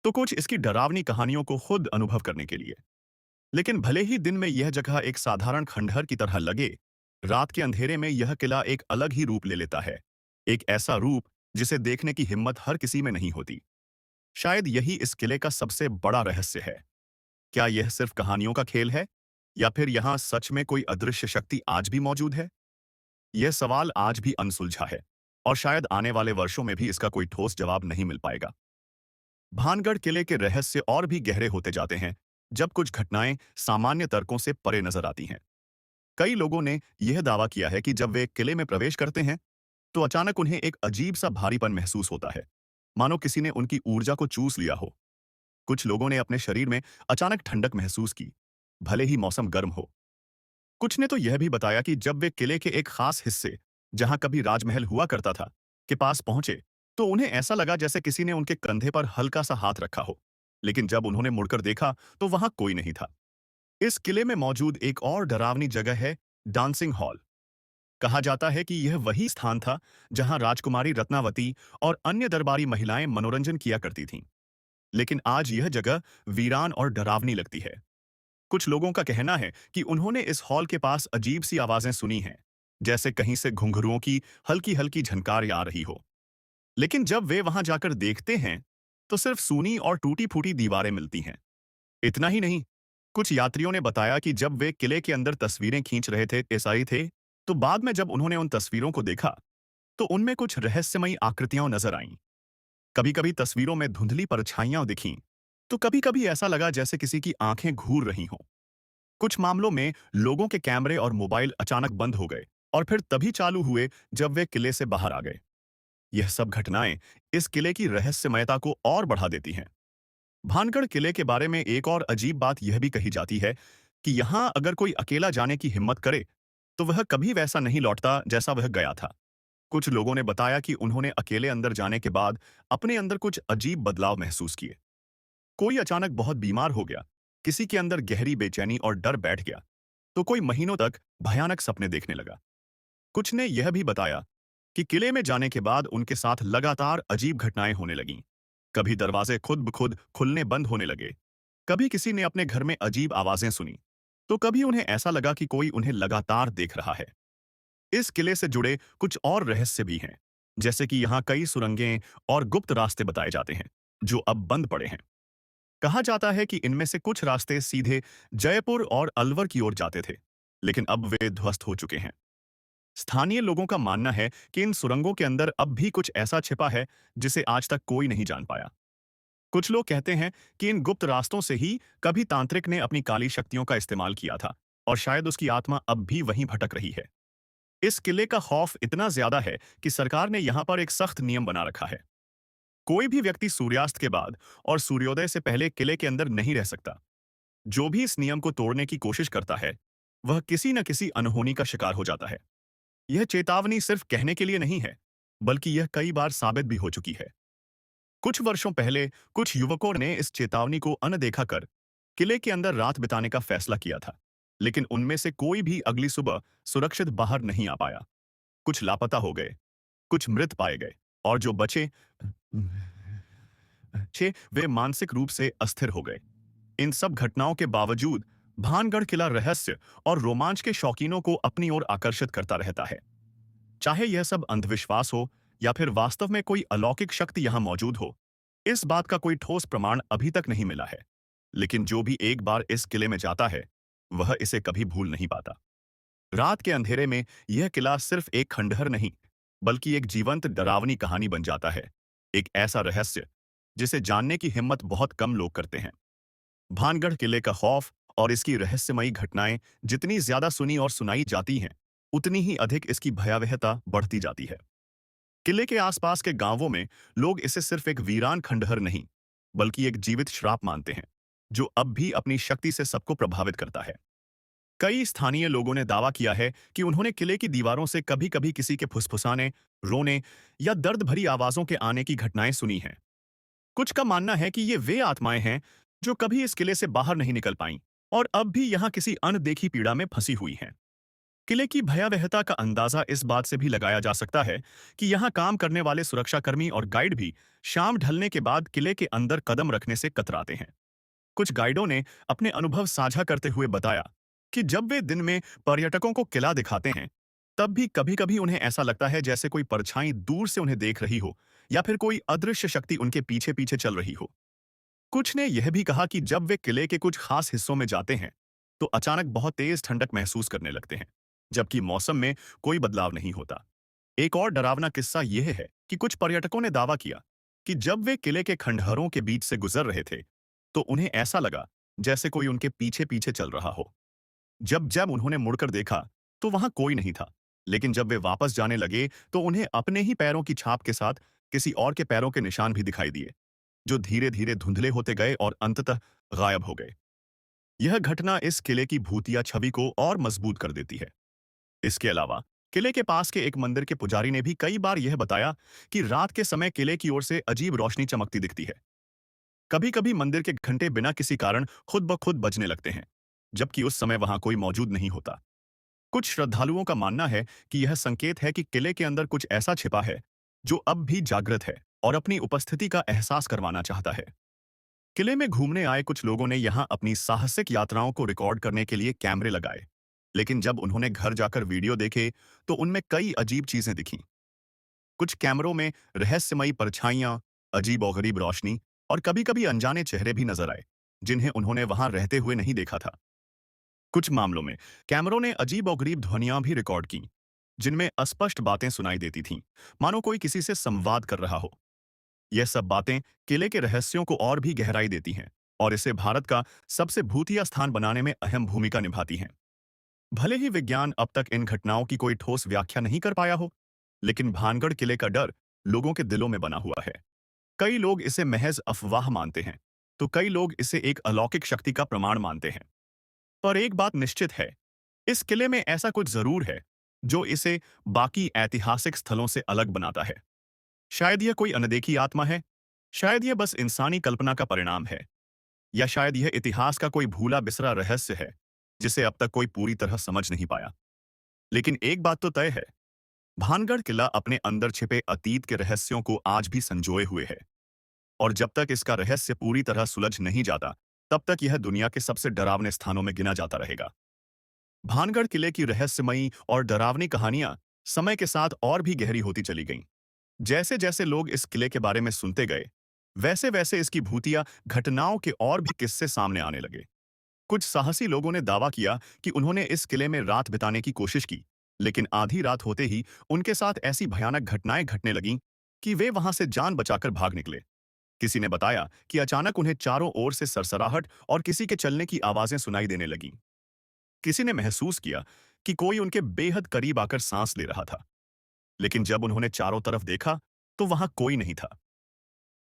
तो कुछ इसकी डरावनी कहानियों को खुद अनुभव करने के लिए। लेकिन भले ही दिन में यह जगह एक साधारण खंडहर की तरह लगे, रात के अंधेरे में यह किला एक अलग ही रूप ले लेता है। एक ऐसा रूप जिसे देखने की हिम्मत हर किसी में नहीं होती। शायद यही इस किले का सबसे बड़ा रहस्य है। क्या यह सिर्फ कहानियों का खेल है, या फिर यहाँ सच में कोई अदृश्य शक्ति आज भी मौजूद है? यह सवाल आज भी अनसुलझा है, और शायद आने वाले वर्षों में भी इसका कोई ठोस जवाब नहीं मिल पाएगा। भानगढ़ किले के रहस्य और भी गहरे होते जाते हैं जब कुछ घटनाएं सामान्य तर्कों से परे नजर आती हैं। कई लोगों ने यह दावा किया है कि जब वे किले में प्रवेश करते हैं, तो अचानक उन्हें एक अजीब सा भारीपन महसूस होता है, मानो किसी ने उनकी ऊर्जा को चूस लिया हो। कुछ लोगों ने अपने शरीर में अचानक ठंडक महसूस की, भले ही मौसम गर्म हो। कुछ ने तो यह भी बताया कि जब वे किले के एक खास हिस्से, जहां कभी राजमहल हुआ करता था, के पास पहुंचे, तो उन्हें ऐसा लगा जैसे किसी ने उनके कंधे पर हल्का सा हाथ रखा हो। लेकिन जब उन्होंने मुड़कर देखा, तो वहां कोई नहीं था। इस किले में मौजूद एक और डरावनी जगह है डांसिंग हॉल। कहा जाता है कि यह वही स्थान था जहां राजकुमारी रत्नावती और अन्य दरबारी महिलाएं मनोरंजन किया करती थीं। लेकिन आज यह जगह वीरान और डरावनी लगती है। कुछ लोगों का कहना है कि उन्होंने इस हॉल के पास अजीब सी आवाजें सुनी हैं, जैसे कहीं से घुंघरुओं की हल्की हल्की झनकार आ रही हो। लेकिन जब वे वहां जाकर देखते हैं, तो सिर्फ सूनी और टूटी फूटी दीवारें मिलती हैं। इतना ही नहीं, कुछ यात्रियों ने बताया कि जब वे किले के अंदर तस्वीरें खींच रहे थे ईसाई थे, तो बाद में जब उन्होंने उन तस्वीरों को देखा, तो उनमें कुछ रहस्यमयी आकृतियां नजर आईं। कभी कभी तस्वीरों में धुंधली परछाइयां दिखीं, तो कभी कभी ऐसा लगा जैसे किसी की आंखें घूर रही हों। कुछ मामलों में लोगों के कैमरे और मोबाइल अचानक बंद हो गए और फिर तभी चालू हुए जब वे किले से बाहर आ गए। यह सब घटनाएं इस किले की रहस्यमयता को और बढ़ा देती हैं। भानगढ़ किले के बारे में एक और अजीब बात यह भी कही जाती है कि यहां अगर कोई अकेला जाने की हिम्मत करे, तो वह कभी वैसा नहीं लौटता जैसा वह गया था। कुछ लोगों ने बताया कि उन्होंने अकेले अंदर जाने के बाद अपने अंदर कुछ अजीब बदलाव महसूस किए। कोई अचानक बहुत बीमार हो गया, किसी के अंदर गहरी बेचैनी और डर बैठ गया, तो कोई महीनों तक भयानक सपने देखने लगा। कुछ ने यह भी बताया कि किले में जाने के बाद उनके साथ लगातार अजीब घटनाएं होने लगीं। कभी दरवाजे खुद ब खुद खुलने बंद होने लगे, कभी किसी ने अपने घर में अजीब आवाजें सुनी, तो कभी उन्हें ऐसा लगा कि कोई उन्हें लगातार देख रहा है। इस किले से जुड़े कुछ और रहस्य भी हैं, जैसे कि यहाँ कई सुरंगें और गुप्त रास्ते बताए जाते हैं, जो अब बंद पड़े हैं। कहा जाता है कि इनमें से कुछ रास्ते सीधे जयपुर और अलवर की ओर जाते थे, लेकिन अब वे ध्वस्त हो चुके हैं। स्थानीय लोगों का मानना है कि इन सुरंगों के अंदर अब भी कुछ ऐसा छिपा है जिसे आज तक कोई नहीं जान पाया। कुछ लोग कहते हैं कि इन गुप्त रास्तों से ही कभी तांत्रिक ने अपनी काली शक्तियों का इस्तेमाल किया था और शायद उसकी आत्मा अब भी वहीं भटक रही है। इस किले का खौफ इतना ज्यादा है कि सरकार ने यहाँ पर एक सख्त नियम बना रखा है। कोई भी व्यक्ति सूर्यास्त के बाद और सूर्योदय से पहले किले के अंदर नहीं रह सकता। जो भी इस नियम को तोड़ने की कोशिश करता है, वह किसी न किसी अनहोनी का शिकार हो जाता है। यह चेतावनी सिर्फ कहने के लिए नहीं है, बल्कि यह कई बार साबित भी हो चुकी है। कुछ वर्षों पहले कुछ युवकों ने इस चेतावनी को अनदेखा कर किले के अंदर रात बिताने का फैसला किया था, लेकिन उनमें से कोई भी अगली सुबह सुरक्षित बाहर नहीं आ पाया। कुछ लापता हो गए, कुछ मृत पाए गए, और जो बचे छे वे मानसिक रूप से अस्थिर हो गए। इन सब घटनाओं के बावजूद भानगढ़ किला रहस्य और रोमांच के शौकीनों को अपनी ओर आकर्षित करता रहता है। चाहे यह सब अंधविश्वास हो या फिर वास्तव में कोई अलौकिक शक्ति यहां मौजूद हो, इस बात का कोई ठोस प्रमाण अभी तक नहीं मिला है। लेकिन जो भी एक बार इस किले में जाता है, वह इसे कभी भूल नहीं पाता। रात के अंधेरे में यह किला सिर्फ एक खंडहर नहीं, बल्कि एक जीवंत डरावनी कहानी बन जाता है। एक ऐसा रहस्य जिसे जानने की हिम्मत बहुत कम लोग करते हैं। भानगढ़ किले का खौफ और इसकी रहस्यमयी घटनाएं जितनी ज्यादा सुनी और सुनाई जाती हैं, उतनी ही अधिक इसकी भयावहता बढ़ती जाती है। किले के आसपास के गांवों में लोग इसे सिर्फ एक वीरान खंडहर नहीं, बल्कि एक जीवित श्राप मानते हैं, जो अब भी अपनी शक्ति से सबको प्रभावित करता है। कई स्थानीय लोगों ने दावा किया है कि उन्होंने किले की दीवारों से कभी-कभी किसी के फुसफुसाने, रोने या दर्द भरी आवाजों के आने की घटनाएं सुनी हैं। कुछ का मानना है कि ये वे आत्माएं हैं जो कभी इस किले से बाहर नहीं निकल पाईं और अब भी यहाँ किसी अनदेखी पीड़ा में फंसी हुई हैं। किले की भयावहता का अंदाजा इस बात से भी लगाया जा सकता है कि यहाँ काम करने वाले सुरक्षाकर्मी और गाइड भी शाम ढलने के बाद किले के अंदर कदम रखने से कतराते हैं। कुछ गाइडों ने अपने अनुभव साझा करते हुए बताया कि जब वे दिन में पर्यटकों को किला दिखाते हैं, तब भी कभी-कभी उन्हें ऐसा लगता है जैसे कोई परछाई दूर से उन्हें देख रही हो या फिर कोई अदृश्य शक्ति उनके पीछे-पीछे चल रही हो। कुछ ने यह भी कहा कि जब वे किले के कुछ खास हिस्सों में जाते हैं, तो अचानक बहुत तेज ठंडक महसूस करने लगते हैं, जबकि मौसम में कोई बदलाव नहीं होता। एक और डरावना किस्सा यह है कि कुछ पर्यटकों ने दावा किया कि जब वे किले के खंडहरों के बीच से गुजर रहे थे, तो उन्हें ऐसा लगा जैसे कोई उनके पीछे-पीछे चल रहा हो। जब जब उन्होंने मुड़कर देखा, तो वहां कोई नहीं था, लेकिन जब वे वापस जाने लगे, तो उन्हें अपने ही पैरों की छाप के साथ किसी और के पैरों के निशान भी दिखाई दिए, जो धीरे-धीरे धुंधले होते गए और अंततः गायब हो गए। यह घटना इस किले की भूतिया छवि को और मजबूत कर देती है। इसके अलावा किले के पास के एक मंदिर के पुजारी ने भी कई बार यह बताया कि रात के समय किले की ओर से अजीब रोशनी चमकती दिखती है। कभी-कभी मंदिर के घंटे बिना किसी कारण खुद ब खुद बजने लगते हैं, जबकि उस समय वहां कोई मौजूद नहीं होता। कुछ श्रद्धालुओं का मानना है कि यह संकेत है कि किले के अंदर कुछ ऐसा छिपा है, जो अब भी जागृत है और अपनी उपस्थिति का एहसास करवाना चाहता है। किले में घूमने आए कुछ लोगों ने यहाँ अपनी साहसिक यात्राओं को रिकॉर्ड करने के लिए कैमरे लगाए, लेकिन जब उन्होंने घर जाकर वीडियो देखे, तो उनमें कई अजीब चीजें दिखीं। कुछ कैमरों में रहस्यमयी परछाइयां, अजीब-ओ-गरीब रोशनी और कभी-कभी अनजाने चेहरे भी नजर आए, जिन्हें उन्होंने वहां रहते हुए नहीं देखा था। कुछ मामलों में कैमरों ने अजीब-ओ-गरीब ध्वनियां भी रिकॉर्ड की, जिनमें अस्पष्ट बातें सुनाई देती थीं, मानो कोई किसी से संवाद कर रहा हो। यह सब बातें किले के रहस्यों को और भी गहराई देती हैं और इसे भारत का सबसे भूतिया स्थान बनाने में अहम भूमिका निभाती हैं। भले ही विज्ञान अब तक इन घटनाओं की कोई ठोस व्याख्या नहीं कर पाया हो, लेकिन भानगढ़ किले का डर लोगों के दिलों में बना हुआ है। कई लोग इसे महज अफवाह मानते हैं, तो कई लोग इसे एक अलौकिक शक्ति का प्रमाण मानते हैं। पर एक बात निश्चित है, इस किले में ऐसा कुछ जरूर है, जो इसे बाकी ऐतिहासिक स्थलों से अलग बनाता है। शायद यह कोई अनदेखी आत्मा है, शायद यह बस इंसानी कल्पना का परिणाम है, या शायद यह इतिहास का कोई भूला बिसरा रहस्य है, जिसे अब तक कोई पूरी तरह समझ नहीं पाया। लेकिन एक बात तो तय है, भानगढ़ किला अपने अंदर छिपे अतीत के रहस्यों को आज भी संजोए हुए है, और जब तक इसका रहस्य पूरी तरह सुलझ नहीं जाता, तब तक यह दुनिया के सबसे डरावने स्थानों में गिना जाता रहेगा। भानगढ़ किले की रहस्यमयी और डरावनी कहानियां समय के साथ और भी गहरी होती चली गईं। जैसे जैसे लोग इस किले के बारे में सुनते गए, वैसे वैसे इसकी भूतिया घटनाओं के और भी किस्से सामने आने लगे। कुछ साहसी लोगों ने दावा किया कि उन्होंने इस किले में रात बिताने की कोशिश की, लेकिन आधी रात होते ही उनके साथ ऐसी भयानक घटनाएं घटने लगीं कि वे वहां से जान बचाकर भाग निकले। किसी ने बताया कि अचानक उन्हें चारों ओर से सरसराहट और किसी के चलने की आवाजें सुनाई देने लगीं। किसी ने महसूस किया कि कोई उनके बेहद करीब आकर सांस ले रहा था, लेकिन जब उन्होंने चारों तरफ देखा, तो वहां कोई नहीं था।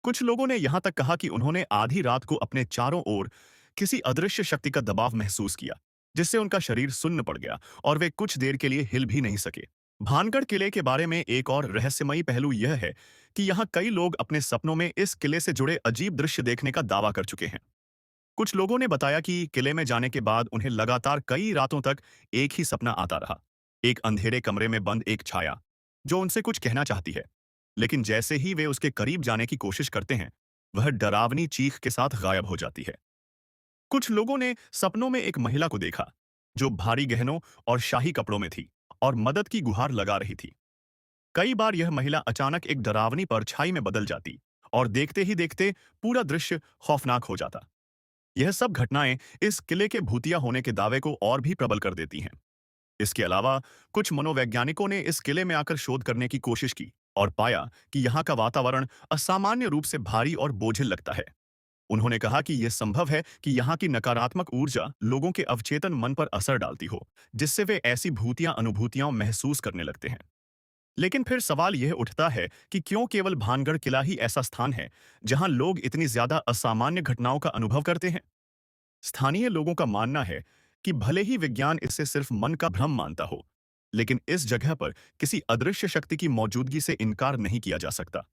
कुछ लोगों ने यहां तक कहा कि उन्होंने आधी रात को अपने चारों ओर किसी अदृश्य शक्ति का दबाव महसूस किया, जिससे उनका शरीर सुन्न पड़ गया और वे कुछ देर के लिए हिल भी नहीं सके। भानगढ़ किले के बारे में एक और रहस्यमयी पहलू यह है कि यहाँ कई लोग अपने सपनों में इस किले से जुड़े अजीब दृश्य देखने का दावा कर चुके हैं। कुछ लोगों ने बताया कि किले में जाने के बाद उन्हें लगातार कई रातों तक एक ही सपना आता रहा। एक अंधेरे कमरे में बंद एक छाया, जो उनसे कुछ कहना चाहती है। लेकिन जैसे ही वे उसके करीब जाने की कोशिश करते हैं, वह डरावनी चीख के साथ गायब हो जाती है। कुछ लोगों ने सपनों में एक महिला को देखा, जो भारी गहनों और शाही कपड़ों में थी और मदद की गुहार लगा रही थी। कई बार यह महिला अचानक एक डरावनी परछाई में बदल जाती और देखते ही देखते पूरा दृश्य खौफनाक हो जाता। यह सब घटनाएं इस किले के भूतिया होने के दावे को और भी प्रबल कर देती हैं। इसके अलावा कुछ मनोवैज्ञानिकों ने इस किले में आकर शोध करने की कोशिश की और पाया कि यहाँ का वातावरण असामान्य रूप से भारी और बोझिल लगता है। उन्होंने कहा कि यह संभव है कि यहाँ की नकारात्मक ऊर्जा लोगों के अवचेतन मन पर असर डालती हो, जिससे वे ऐसी भूतिया अनुभूतियां महसूस करने लगते हैं। लेकिन फिर सवाल यह उठता है कि क्यों केवल भानगढ़ किला ही ऐसा स्थान है जहां लोग इतनी ज्यादा असामान्य घटनाओं का अनुभव करते हैं। स्थानीय लोगों का मानना है कि भले ही विज्ञान इसे सिर्फ मन का भ्रम मानता हो, लेकिन इस जगह पर किसी अदृश्य शक्ति की मौजूदगी से इनकार नहीं किया जा सकता।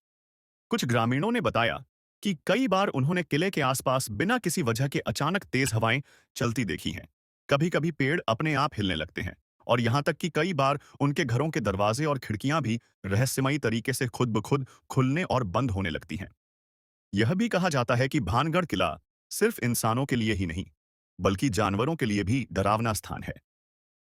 कुछ ग्रामीणों ने बताया कि कई बार उन्होंने किले के आसपास बिना किसी वजह के अचानक तेज हवाएं चलती देखी हैं। कभी-कभी पेड़ अपने आप हिलने लगते हैं और यहां तक कि कई बार उनके घरों के दरवाजे और खिड़कियां भी रहस्यमयी तरीके से खुद ब खुद खुलने और बंद होने लगती हैं। यह भी कहा जाता है कि भानगढ़ किला सिर्फ इंसानों के लिए ही नहीं, बल्कि जानवरों के लिए भी डरावना स्थान है।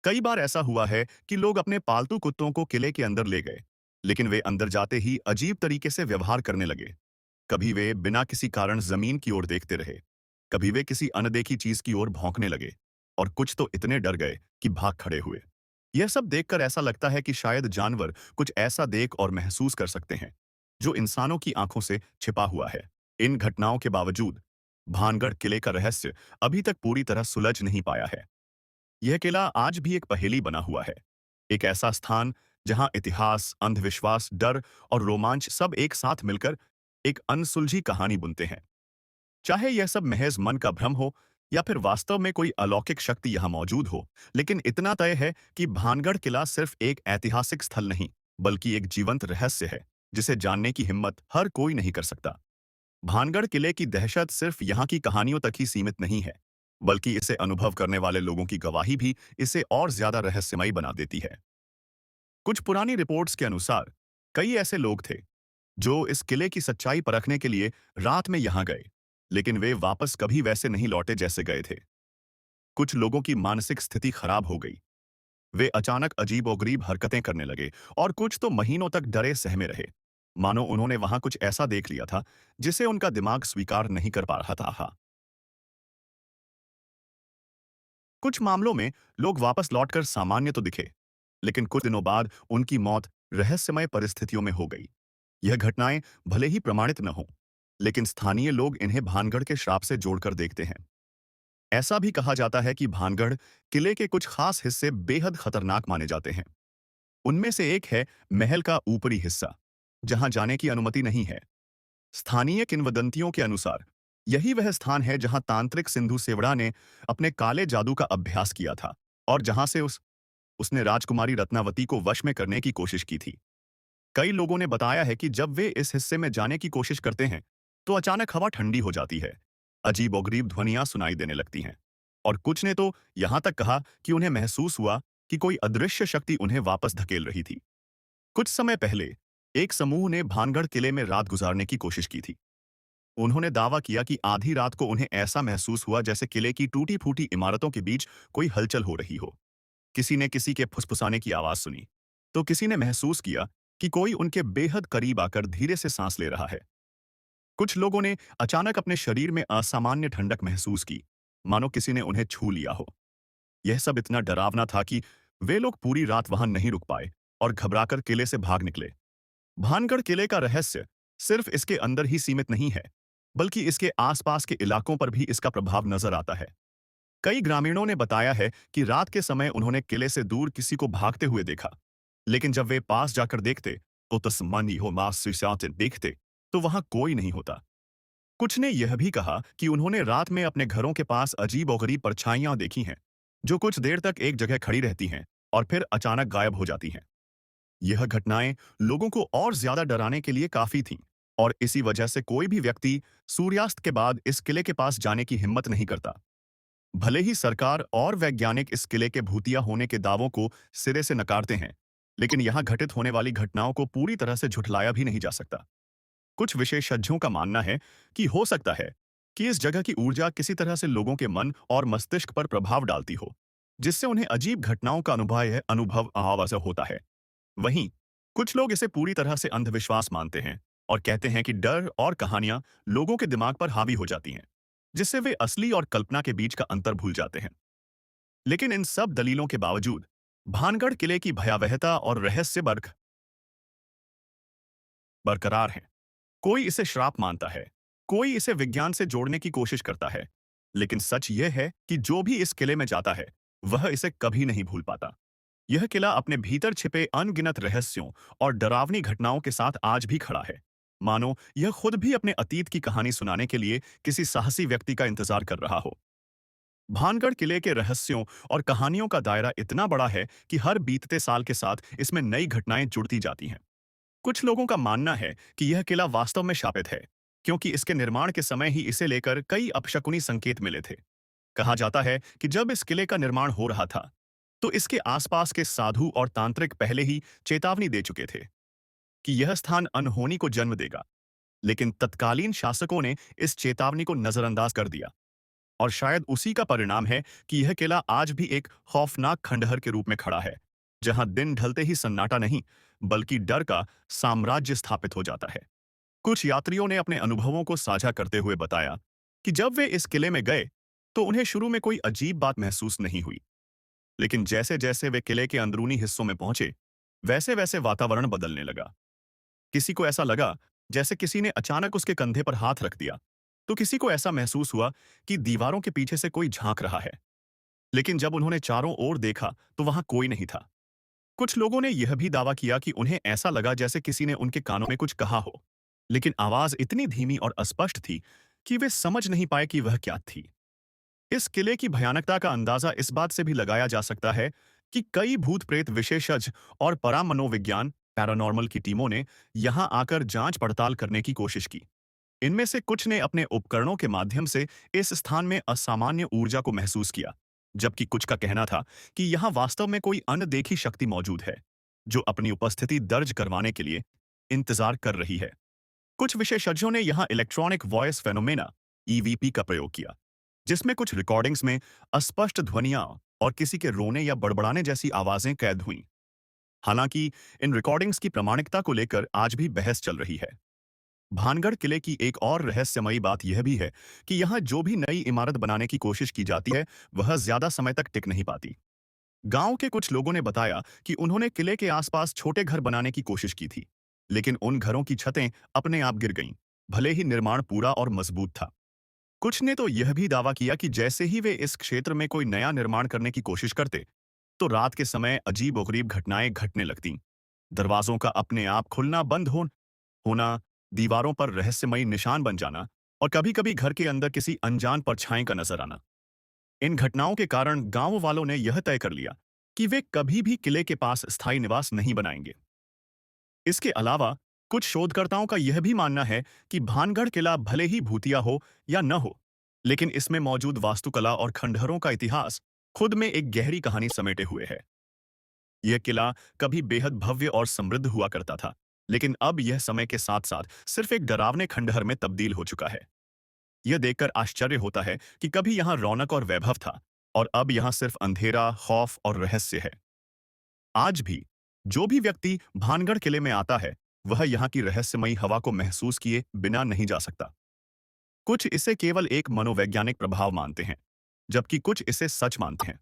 कई बार ऐसा हुआ है कि लोग अपने पालतू कुत्तों को किले के अंदर ले गए, लेकिन वे अंदर जाते ही अजीब तरीके से व्यवहार करने लगे। कभी वे बिना किसी कारण जमीन की ओर देखते रहे, कभी वे किसी अनदेखी चीज की ओर भौंकने लगे, और कुछ तो इतने डर गए कि भाग खड़े हुए। यह सब देखकर ऐसा लगता है कि शायद जानवर कुछ ऐसा देख और महसूस कर सकते हैं, जो इंसानों की आंखों से छिपा हुआ है। इन घटनाओं के बावजूद भानगढ़ किले का रहस्य अभी तक पूरी तरह सुलझ नहीं पाया है। यह किला आज भी एक पहेली बना हुआ है, एक ऐसा स्थान जहां इतिहास, अंधविश्वास, डर और रोमांच सब एक साथ मिलकर एक अनसुलझी कहानी बुनते हैं। चाहे यह सब महज मन का भ्रम हो या फिर वास्तव में कोई अलौकिक शक्ति यहां मौजूद हो, लेकिन इतना तय है कि भानगढ़ किला सिर्फ एक ऐतिहासिक स्थल नहीं, बल्कि एक जीवंत रहस्य है, जिसे जानने की हिम्मत हर कोई नहीं कर सकता। भानगढ़ किले की दहशत सिर्फ यहाँ की कहानियों तक ही सीमित नहीं है, बल्कि इसे अनुभव करने वाले लोगों की गवाही भी इसे और ज्यादा रहस्यमयी बना देती है। कुछ पुरानी रिपोर्ट्स के अनुसार कई ऐसे लोग थे जो इस किले की सच्चाई परखने के लिए रात में यहाँ गए, लेकिन वे वापस कभी वैसे नहीं लौटे जैसे गए थे। कुछ लोगों की मानसिक स्थिति खराब हो गई, वे अचानक अजीबोगरीब हरकतें करने लगे, और कुछ तो महीनों तक डरे सहमे रहे, मानो उन्होंने वहां कुछ ऐसा देख लिया था जिसे उनका दिमाग स्वीकार नहीं कर पा रहा था। कुछ मामलों में लोग वापस लौटकर सामान्य तो दिखे, लेकिन कुछ दिनों बाद उनकी मौत रहस्यमय परिस्थितियों में हो गई। यह घटनाएं भले ही प्रमाणित न हों, लेकिन स्थानीय लोग इन्हें भानगढ़ के श्राप से जोड़कर देखते हैं। ऐसा भी कहा जाता है कि भानगढ़ किले के कुछ खास हिस्से बेहद खतरनाक माने जाते हैं। उनमें से एक है महल का ऊपरी हिस्सा, जहां जाने की अनुमति नहीं है। स्थानीय किंवदंतियों के अनुसार यही वह स्थान है जहां तांत्रिक सिंधु सेवड़ा ने अपने काले जादू का अभ्यास किया था और जहां से उसने राजकुमारी रत्नावती को वश में करने की कोशिश की थी। कई लोगों ने बताया है कि जब वे इस हिस्से में जाने की कोशिश करते हैं, तो अचानक हवा ठंडी हो जाती है, अजीबोगरीब ध्वनियां सुनाई देने लगती हैं, और कुछ ने तो यहां तक कहा कि उन्हें महसूस हुआ कि कोई अदृश्य शक्ति उन्हें वापस धकेल रही थी। कुछ समय पहले एक समूह ने भानगढ़ किले में रात गुजारने की कोशिश की थी। उन्होंने दावा किया कि आधी रात को उन्हें ऐसा महसूस हुआ जैसे किले की टूटी-फूटी इमारतों के बीच कोई हलचल हो रही हो। किसी ने किसी के फुसफुसाने की आवाज सुनी, तो किसी ने महसूस किया कि कोई उनके बेहद करीब आकर धीरे से सांस ले रहा है। कुछ लोगों ने अचानक अपने शरीर में असामान्य ठंडक महसूस की, मानो किसी ने उन्हें छू लिया हो। यह सब इतना डरावना था कि वे लोग पूरी रात वहां नहीं रुक पाए और घबराकर किले से भाग निकले। भानगढ़ किले का रहस्य सिर्फ इसके अंदर ही सीमित नहीं है, बल्कि इसके आसपास के इलाकों पर भी इसका प्रभाव नजर आता है। कई ग्रामीणों ने बताया है कि रात के समय उन्होंने किले से दूर किसी को भागते हुए देखा, लेकिन जब वे पास जाकर देखते तो तस्मानी हो मास सिसाते देखते तो वहां कोई नहीं होता। कुछ ने यह भी कहा कि उन्होंने रात में अपने घरों के पास अजीब-ओ-गरीब परछाइयां देखी हैं, जो कुछ देर तक एक जगह खड़ी रहती हैं और फिर अचानक गायब हो जाती हैं। यह घटनाएं लोगों को और ज्यादा डराने के लिए काफी थीं, और इसी वजह से कोई भी व्यक्ति सूर्यास्त के बाद इस किले के पास जाने की हिम्मत नहीं करता। भले ही सरकार और वैज्ञानिक इस किले के भूतिया होने के दावों को सिरे से नकारते हैं, लेकिन यहाँ घटित होने वाली घटनाओं को पूरी तरह से झुठलाया भी नहीं जा सकता। कुछ विशेषज्ञों का मानना है कि हो सकता है कि इस जगह की ऊर्जा किसी तरह से लोगों के मन और मस्तिष्क पर प्रभाव डालती हो, जिससे उन्हें अजीब घटनाओं का अनुभव आवाज़ होता है। वहीं कुछ लोग इसे पूरी तरह से अंधविश्वास मानते हैं और कहते हैं कि डर और कहानियां लोगों के दिमाग पर हावी हो जाती हैं, जिससे वे असली और कल्पना के बीच का अंतर भूल जाते हैं। लेकिन इन सब दलीलों के बावजूद भानगढ़ किले की भयावहता और रहस्य बरकरार है। कोई इसे श्राप मानता है, कोई इसे विज्ञान से जोड़ने की कोशिश करता है, लेकिन सच यह है कि जो भी इस किले में जाता है, वह इसे कभी नहीं भूल पाता। यह किला अपने भीतर छिपे अनगिनत रहस्यों और डरावनी घटनाओं के साथ आज भी खड़ा है, मानो यह खुद भी अपने अतीत की कहानी सुनाने के लिए किसी साहसी व्यक्ति का इंतजार कर रहा हो। भानगढ़ किले के रहस्यों और कहानियों का दायरा इतना बड़ा है कि हर बीतते साल के साथ इसमें नई घटनाएं जुड़ती जाती हैं। कुछ लोगों का मानना है कि यह किला वास्तव में शापित है, क्योंकि इसके निर्माण के समय ही इसे लेकर कई अपशकुनी संकेत मिले थे। कहा जाता है कि जब इस किले का निर्माण हो रहा था, तो इसके आसपास के साधु और तांत्रिक पहले ही चेतावनी दे चुके थे कि यह स्थान अनहोनी को जन्म देगा। लेकिन तत्कालीन शासकों ने इस चेतावनी को नजरअंदाज कर दिया, और शायद उसी का परिणाम है कि यह किला आज भी एक खौफनाक खंडहर के रूप में खड़ा है, जहां दिन ढलते ही सन्नाटा नहीं, बल्कि डर का साम्राज्य स्थापित हो जाता है। कुछ यात्रियों ने अपने अनुभवों को साझा करते हुए बताया कि जब वे इस किले में गए, तो उन्हें शुरू में कोई अजीब बात महसूस नहीं हुई, लेकिन जैसे जैसे वे किले के अंदरूनी हिस्सों में पहुंचे, वैसे वैसे वातावरण बदलने लगा। किसी को ऐसा लगा जैसे किसी ने अचानक उसके कंधे पर हाथ रख दिया, तो किसी को ऐसा महसूस हुआ कि दीवारों के पीछे से कोई झांक रहा है। लेकिन जब उन्होंने चारों ओर देखा, तो वहां कोई नहीं था। कुछ लोगों ने यह भी दावा किया कि उन्हें ऐसा लगा जैसे किसी ने उनके कानों में कुछ कहा हो, लेकिन आवाज इतनी धीमी और अस्पष्ट थी कि वे समझ नहीं पाए कि वह क्या थी। इस किले की भयानकता का अंदाजा इस बात से भी लगाया जा सकता है कि कई भूत प्रेत विशेषज्ञ और परामनोविज्ञान पैरानॉर्मल की टीमों ने यहां आकर जांच पड़ताल करने की कोशिश की। इनमें से कुछ ने अपने उपकरणों के माध्यम से इस स्थान में असामान्य ऊर्जा को महसूस किया, जबकि कुछ का कहना था कि यहां वास्तव में कोई अनदेखी शक्ति मौजूद है, जो अपनी उपस्थिति दर्ज करवाने के लिए इंतजार कर रही है। कुछ विशेषज्ञों ने यहां इलेक्ट्रॉनिक वॉइस फेनोमेना ईवीपी का प्रयोग किया, जिसमें कुछ रिकॉर्डिंग्स में अस्पष्ट ध्वनियां और किसी के रोने या बड़बड़ाने जैसी आवाजें कैद हुईं। हालांकि इन रिकॉर्डिंग्स की प्रामाणिकता को लेकर आज भी बहस चल रही है। भानगढ़ किले की एक और रहस्यमयी बात यह भी है कि यहाँ जो भी नई इमारत बनाने की कोशिश की जाती है, वह ज्यादा समय तक टिक नहीं पाती। गांव के कुछ लोगों ने बताया कि उन्होंने किले के आसपास छोटे घर बनाने की कोशिश की थी, लेकिन उन घरों की छतें अपने आप गिर गईं, भले ही निर्माण पूरा और मजबूत था। कुछ ने तो यह भी दावा किया कि जैसे ही वे इस क्षेत्र में कोई नया निर्माण करने की कोशिश करते, तो रात के समय अजीब-ओ-गरीब घटनाएं घटने लगतीं। दरवाजों का अपने आप खुलना बंद होना, दीवारों पर रहस्यमयी निशान बन जाना, और कभी-कभी घर के अंदर किसी अनजान परछाई का नजर आना। इन घटनाओं के कारण गांव वालों ने यह तय कर लिया कि वे कभी भी किले के पास स्थायी निवास नहीं बनाएंगे। इसके अलावा कुछ शोधकर्ताओं का यह भी मानना है कि भानगढ़ किला भले ही भूतिया हो या न हो, लेकिन इसमें मौजूद वास्तुकला और खंडहरों का इतिहास खुद में एक गहरी कहानी समेटे हुए है। यह किला कभी बेहद भव्य और समृद्ध हुआ करता था, लेकिन अब यह समय के साथ साथ सिर्फ एक डरावने खंडहर में तब्दील हो चुका है। यह देखकर आश्चर्य होता है कि कभी यहाँ रौनक और वैभव था, और अब यहां सिर्फ अंधेरा, खौफ और रहस्य है। आज भी जो भी व्यक्ति भानगढ़ किले में आता है, वह यहाँ की रहस्यमयी हवा को महसूस किए बिना नहीं जा सकता। कुछ इसे केवल एक मनोवैज्ञानिक प्रभाव मानते हैं, जबकि कुछ इसे सच मानते हैं।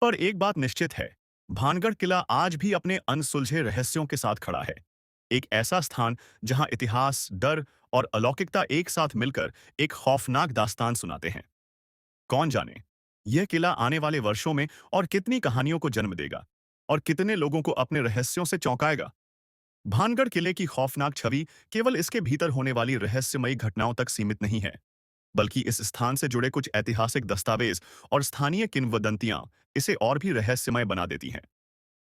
पर एक बात निश्चित है, भानगढ़ किला आज भी अपने अनसुलझे रहस्यों के साथ खड़ा है। एक ऐसा स्थान जहां इतिहास, डर और अलौकिकता एक साथ मिलकर एक खौफनाक दास्तान सुनाते हैं। कौन जाने, यह किला आने वाले वर्षों में और कितनी कहानियों को जन्म देगा और कितने लोगों को अपने रहस्यों से चौंकाएगा। भानगढ़ किले की खौफनाक छवि केवल इसके भीतर होने वाली रहस्यमयी घटनाओं तक सीमित नहीं है, बल्कि इस स्थान से जुड़े कुछ ऐतिहासिक दस्तावेज और स्थानीय किंवदंतियां इसे और भी रहस्यमय बना देती हैं।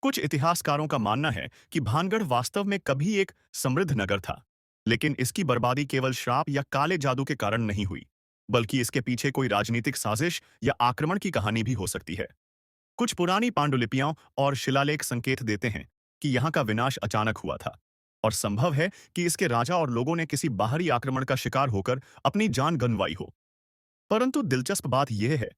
कुछ इतिहासकारों का मानना है कि भानगढ़ वास्तव में कभी एक समृद्ध नगर था, लेकिन इसकी बर्बादी केवल श्राप या काले जादू के कारण नहीं हुई, बल्कि इसके पीछे कोई राजनीतिक साजिश या आक्रमण की कहानी भी हो सकती है। कुछ पुरानी पांडुलिपियां और शिलालेख संकेत देते हैं कि यहाँ का विनाश अचानक हुआ था, और संभव है कि इसके राजा और लोगों ने किसी बाहरी आक्रमण का शिकार होकर अपनी जान गंवाई हो। परंतु दिलचस्प बात यह है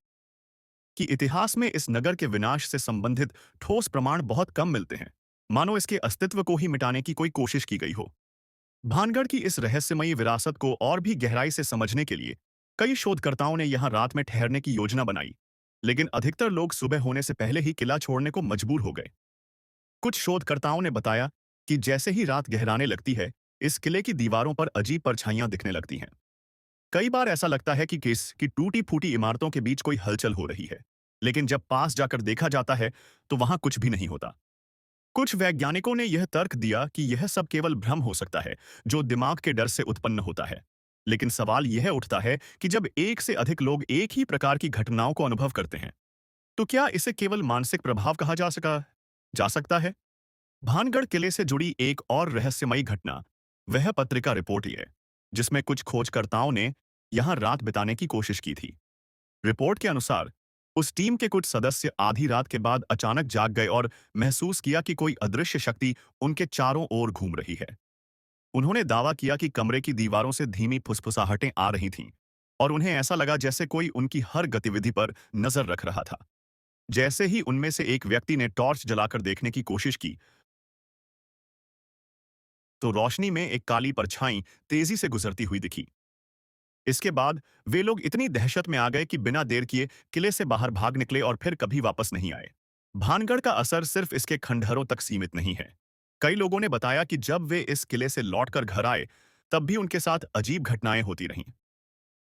कि इतिहास में इस नगर के विनाश से संबंधित ठोस प्रमाण बहुत कम मिलते हैं, मानो इसके अस्तित्व को ही मिटाने की कोई कोशिश की गई हो। भानगढ़ की इस रहस्यमयी विरासत को और भी गहराई से समझने के लिए कई शोधकर्ताओं ने यहाँ रात में ठहरने की योजना बनाई, लेकिन अधिकतर लोग सुबह होने से पहले ही किला छोड़ने को मजबूर हो गए। कुछ शोधकर्ताओं ने बताया कि जैसे ही रात गहराने लगती है, इस किले की दीवारों पर अजीब परछाइयां दिखने लगती हैं। कई बार ऐसा लगता है कि किस की टूटी-फूटी इमारतों के बीच कोई हलचल हो रही है, लेकिन जब पास जाकर देखा जाता है, तो वहां कुछ भी नहीं होता। कुछ वैज्ञानिकों ने यह तर्क दिया कि यह सब केवल भ्रम हो सकता है, जो दिमाग के डर से उत्पन्न होता है। लेकिन सवाल यह उठता है कि जब एक से अधिक लोग एक ही प्रकार की घटनाओं को अनुभव करते हैं, तो क्या इसे केवल मानसिक प्रभाव कहा जा सकता है? भानगढ़ किले से जुड़ी एक और रहस्यमयी घटना वह पत्रिका रिपोर्ट ही है, जिसमें कुछ खोजकर्ताओं ने यहां रात बिताने की कोशिश की थी। रिपोर्ट के अनुसार उस टीम के कुछ सदस्य आधी रात के बाद अचानक जाग गए और महसूस किया कि कोई अदृश्य शक्ति उनके चारों ओर घूम रही है। उन्होंने दावा किया कि कमरे की दीवारों से धीमी फुसफुसाहटें आ रही थीं, और उन्हें ऐसा लगा जैसे कोई उनकी हर गतिविधि पर नजर रख रहा था। जैसे ही उनमें से एक व्यक्ति ने टॉर्च जलाकर देखने की कोशिश की, तो रोशनी में एक काली परछाई तेजी से गुजरती हुई दिखी। इसके बाद वे लोग इतनी दहशत में आ गए कि बिना देर किए किले से बाहर भाग निकले और फिर कभी वापस नहीं आए। भानगढ़ का असर सिर्फ इसके खंडहरों तक सीमित नहीं है। कई लोगों ने बताया कि जब वे इस किले से लौटकर घर आए, तब भी उनके साथ अजीब घटनाएं होती रहीं।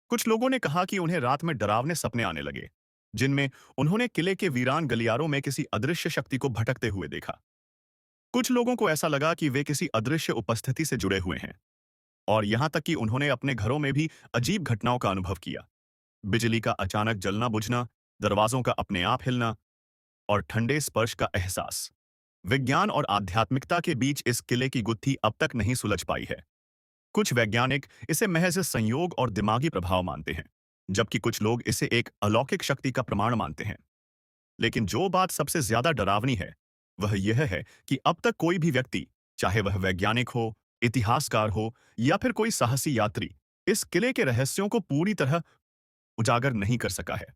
कुछ लोगों ने कहा कि उन्हें रात में डरावने सपने आने लगे, जिनमें उन्होंने किले के वीरान गलियारों में किसी अदृश्य शक्ति को भटकते हुए देखा। कुछ लोगों को ऐसा लगा कि वे किसी अदृश्य उपस्थिति से जुड़े हुए हैं, और यहां तक कि उन्होंने अपने घरों में भी अजीब घटनाओं का अनुभव किया। बिजली का अचानक जलना बुझना, दरवाजों का अपने आप हिलना और ठंडे स्पर्श का एहसास। विज्ञान और आध्यात्मिकता के बीच इस किले की गुत्थी अब तक नहीं सुलझ पाई है। कुछ वैज्ञानिक इसे महज संयोग और दिमागी प्रभाव मानते हैं, जबकि कुछ लोग इसे एक अलौकिक शक्ति का प्रमाण मानते हैं। लेकिन जो बात सबसे ज्यादा डरावनी है, वह यह है कि अब तक कोई भी व्यक्ति, चाहे वह वैज्ञानिक हो, इतिहासकार हो या फिर कोई साहसी यात्री, इस किले के रहस्यों को पूरी तरह उजागर नहीं कर सका है।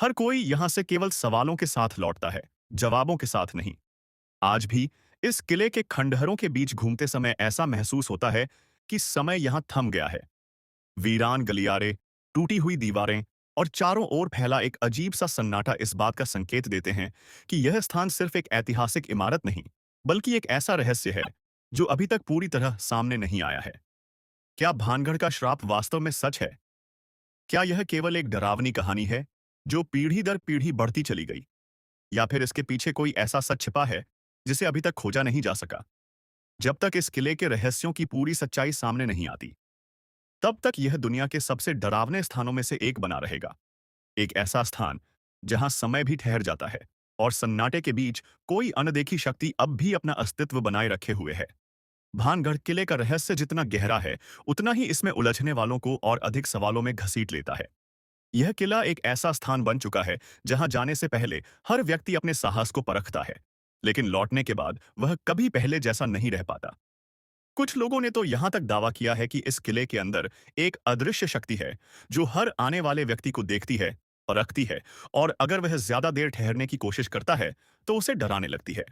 हर कोई यहां से केवल सवालों के साथ लौटता है, जवाबों के साथ नहीं। आज भी इस किले के खंडहरों के बीच घूमते समय ऐसा महसूस होता है कि समय यहां थम गया है। वीरान गलियारे, टूटी हुई दीवारें और चारों ओर फैला एक अजीब सा सन्नाटा इस बात का संकेत देते हैं कि यह स्थान सिर्फ एक ऐतिहासिक इमारत नहीं, बल्कि एक ऐसा रहस्य है जो अभी तक पूरी तरह सामने नहीं आया है। क्या भानगढ़ का श्राप वास्तव में सच है? क्या यह केवल एक डरावनी कहानी है जो पीढ़ी दर पीढ़ी बढ़ती चली गई, या फिर इसके पीछे कोई ऐसा सच छिपा है जिसे अभी तक खोजा नहीं जा सका? जब तक इस किले के रहस्यों की पूरी सच्चाई सामने नहीं आती, तब तक यह दुनिया के सबसे डरावने स्थानों में से एक बना रहेगा। एक ऐसा स्थान जहां समय भी ठहर जाता है और सन्नाटे के बीच कोई अनदेखी शक्ति अब भी अपना अस्तित्व बनाए रखे हुए है। भानगढ़ किले का रहस्य जितना गहरा है, उतना ही इसमें उलझने वालों को और अधिक सवालों में घसीट लेता है। यह किला एक ऐसा स्थान बन चुका है जहां जाने से पहले हर व्यक्ति अपने साहस को परखता है, लेकिन लौटने के बाद वह कभी पहले जैसा नहीं रह पाता। कुछ लोगों ने तो यहां तक दावा किया है कि इस किले के अंदर एक अदृश्य शक्ति है जो हर आने वाले व्यक्ति को देखती है रखती है और अगर वह ज्यादा देर ठहरने की कोशिश करता है तो उसे डराने लगती है।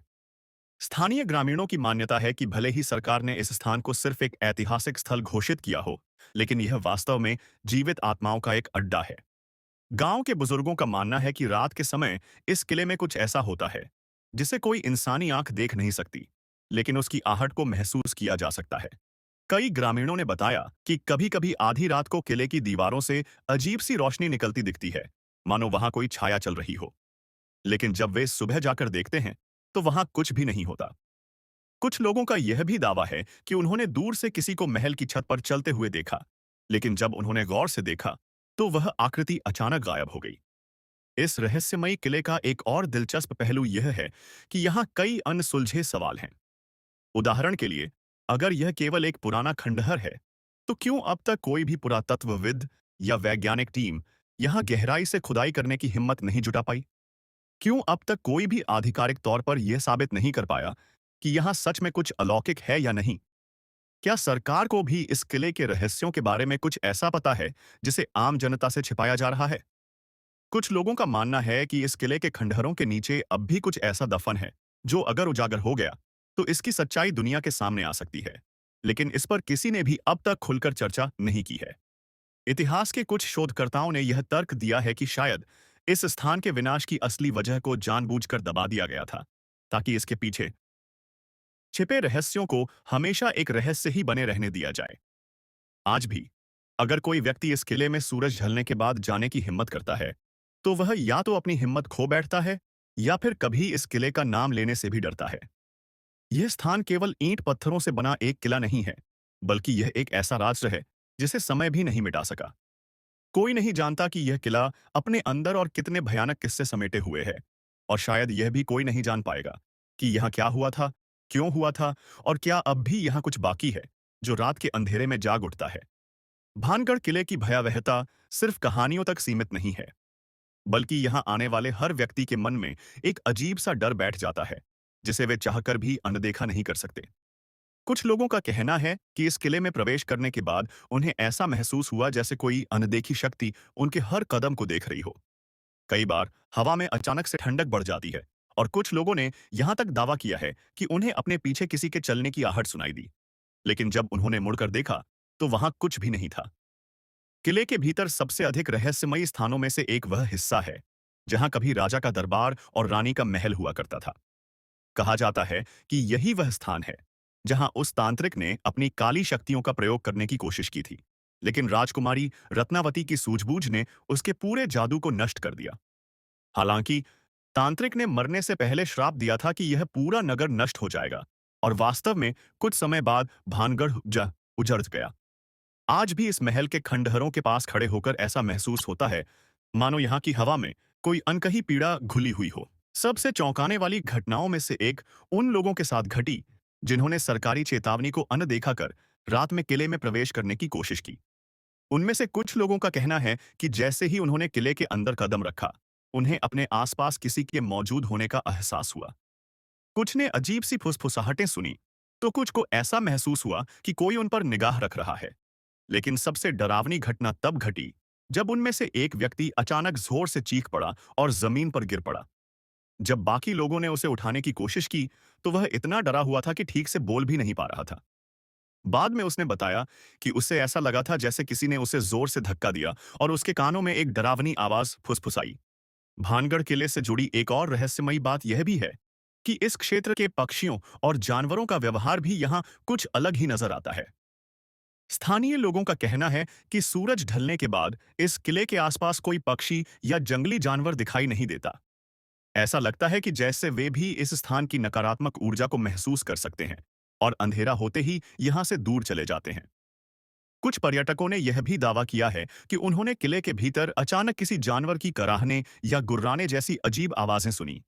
स्थानीय ग्रामीणों की मान्यता है कि भले ही सरकार ने इस स्थान को सिर्फ एक ऐतिहासिक स्थल घोषित किया हो, लेकिन यह वास्तव में जीवित आत्माओं का एक अड्डा है। गांव के बुजुर्गों का मानना है कि रात के समय इस किले में कुछ ऐसा होता है जिसे कोई इंसानी आंख देख नहीं सकती, लेकिन उसकी आहट को महसूस किया जा सकता है। कई ग्रामीणों ने बताया कि कभी-कभी आधी रात को किले की दीवारों से अजीब सी रोशनी निकलती दिखती है, मानो वहां कोई छाया चल रही हो। लेकिन जब वे सुबह जाकर देखते हैं, तो वहां कुछ भी नहीं होता। कुछ लोगों का यह भी दावा है कि उन्होंने दूर से किसी को महल की छत पर चलते हुए देखा, लेकिन जब उन्होंने गौर से देखा, तो वह आकृति अचानक गायब हो गई। इस रहस्यमयी किले का एक और दिलचस्प पहलू यह है कि यहाँ कई अनसुलझे सवाल हैं। उदाहरण के लिए, अगर यह केवल एक पुराना खंडहर है, तो क्यों अब तक कोई भी पुरातत्वविद या वैज्ञानिक टीम यहाँ गहराई से खुदाई करने की हिम्मत नहीं जुटा पाई? क्यों अब तक कोई भी आधिकारिक तौर पर यह साबित नहीं कर पाया कि यहाँ सच में कुछ अलौकिक है या नहीं? क्या सरकार को भी इस किले के रहस्यों के बारे में कुछ ऐसा पता है जिसे आम जनता से छिपाया जा रहा है? कुछ लोगों का मानना है कि इस किले के खंडहरों के नीचे अब भी कुछ ऐसा दफन है जो अगर उजागर हो गया तो इसकी सच्चाई दुनिया के सामने आ सकती है, लेकिन इस पर किसी ने भी अब तक खुलकर चर्चा नहीं की है। इतिहास के कुछ शोधकर्ताओं ने यह तर्क दिया है कि शायद इस स्थान के विनाश की असली वजह को जानबूझकर दबा दिया गया था, ताकि इसके पीछे छिपे रहस्यों को हमेशा एक रहस्य ही बने रहने दिया जाए। आज भी अगर कोई व्यक्ति इस किले में सूरज ढलने के बाद जाने की हिम्मत करता है, तो वह या तो अपनी हिम्मत खो बैठता है या फिर कभी इस किले का नाम लेने से भी डरता है। यह स्थान केवल ईंट पत्थरों से बना एक किला नहीं है, बल्कि यह एक ऐसा राज है जिसे समय भी नहीं मिटा सका। कोई नहीं जानता कि यह किला अपने अंदर और कितने भयानक किस्से समेटे हुए है, और शायद यह भी कोई नहीं जान पाएगा कि यहाँ क्या हुआ था, क्यों हुआ था, और क्या अब भी यहाँ कुछ बाकी है जो रात के अंधेरे में जाग उठता है। भानगढ़ किले की भयावहता सिर्फ कहानियों तक सीमित नहीं है, बल्कि यहाँ आने वाले हर व्यक्ति के मन में एक अजीब सा डर बैठ जाता है जिसे वे चाहकर भी अनदेखा नहीं कर सकते। कुछ लोगों का कहना है कि इस किले में प्रवेश करने के बाद उन्हें ऐसा महसूस हुआ जैसे कोई अनदेखी शक्ति उनके हर कदम को देख रही हो। कई बार हवा में अचानक से ठंडक बढ़ जाती है, और कुछ लोगों ने यहां तक दावा किया है कि उन्हें अपने पीछे किसी के चलने की आहट सुनाई दी, लेकिन जब उन्होंने मुड़कर देखा तो वहां कुछ भी नहीं था। किले के भीतर सबसे अधिक रहस्यमयी स्थानों में से एक वह हिस्सा है जहां कभी राजा का दरबार और रानी का महल हुआ करता था। कहा जाता है कि यही वह स्थान है जहां उस तांत्रिक ने अपनी काली शक्तियों का प्रयोग करने की कोशिश की थी, लेकिन राजकुमारी रत्नावती की सूझबूझ ने उसके पूरे जादू को नष्ट कर दिया। हालांकि तांत्रिक ने मरने से पहले श्राप दिया था कि यह पूरा नगर नष्ट हो जाएगा, और वास्तव में कुछ समय बाद भानगढ़ उजड़ गया। आज भी इस महल के खंडहरों के पास खड़े होकर ऐसा महसूस होता है मानो यहाँ की हवा में कोई अनकही पीड़ा घुली हुई हो। सबसे चौंकाने वाली घटनाओं में से एक उन लोगों के साथ घटी जिन्होंने सरकारी चेतावनी को अनदेखा कर रात में किले में प्रवेश करने की कोशिश की। उनमें से कुछ लोगों का कहना है कि जैसे ही उन्होंने किले के अंदर कदम रखा, उन्हें अपने आसपास किसी के मौजूद होने का एहसास हुआ। कुछ ने अजीब सी फुसफुसाहटें सुनी, तो कुछ को ऐसा महसूस हुआ कि कोई उन पर निगाह रख रहा है। लेकिन सबसे डरावनी घटना तब घटी जब उनमें से एक व्यक्ति अचानक जोर से चीख पड़ा और जमीन पर गिर पड़ा। जब बाकी लोगों ने उसे उठाने की कोशिश की, तो वह इतना डरा हुआ था कि ठीक से बोल भी नहीं पा रहा था। बाद में उसने बताया कि उसे ऐसा लगा था जैसे किसी ने उसे जोर से धक्का दिया और उसके कानों में एक डरावनी आवाज फुसफुसाई। भानगढ़ किले से जुड़ी एक और रहस्यमयी बात यह भी है कि इस क्षेत्र के पक्षियों और जानवरों का व्यवहार भी यहाँ कुछ अलग ही नजर आता है। स्थानीय लोगों का कहना है कि सूरज ढलने के बाद इस किले के आसपास कोई पक्षी या जंगली जानवर दिखाई नहीं देता। ऐसा लगता है कि जैसे वे भी इस स्थान की नकारात्मक ऊर्जा को महसूस कर सकते हैं और अंधेरा होते ही यहां से दूर चले जाते हैं। कुछ पर्यटकों ने यह भी दावा किया है कि उन्होंने किले के भीतर अचानक किसी जानवर की कराहने या गुर्राने जैसी अजीब आवाजें सुनी,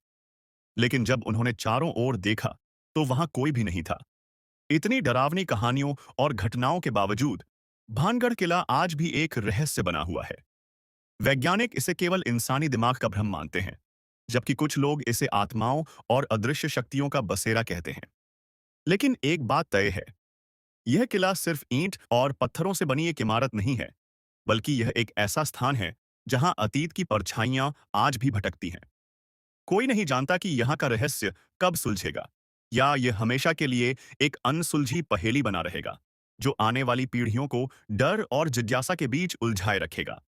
लेकिन जब उन्होंने चारों ओर देखा तो वहां कोई भी नहीं था। इतनी डरावनी कहानियों और घटनाओं के बावजूद भानगढ़ किला आज भी एक रहस्य बना हुआ है। वैज्ञानिक इसे केवल इंसानी दिमाग का भ्रम मानते हैं, जबकि कुछ लोग इसे आत्माओं और अदृश्य शक्तियों का बसेरा कहते हैं। लेकिन एक बात तय है, यह किला सिर्फ ईंट और पत्थरों से बनी एक इमारत नहीं है, बल्कि यह एक ऐसा स्थान है जहां अतीत की परछाइयां आज भी भटकती हैं। कोई नहीं जानता कि यहाँ का रहस्य कब सुलझेगा, या यह हमेशा के लिए एक अनसुलझी पहेली बना रहेगा, जो आने वाली पीढ़ियों को डर और जिज्ञासा के बीच उलझाए रखेगा।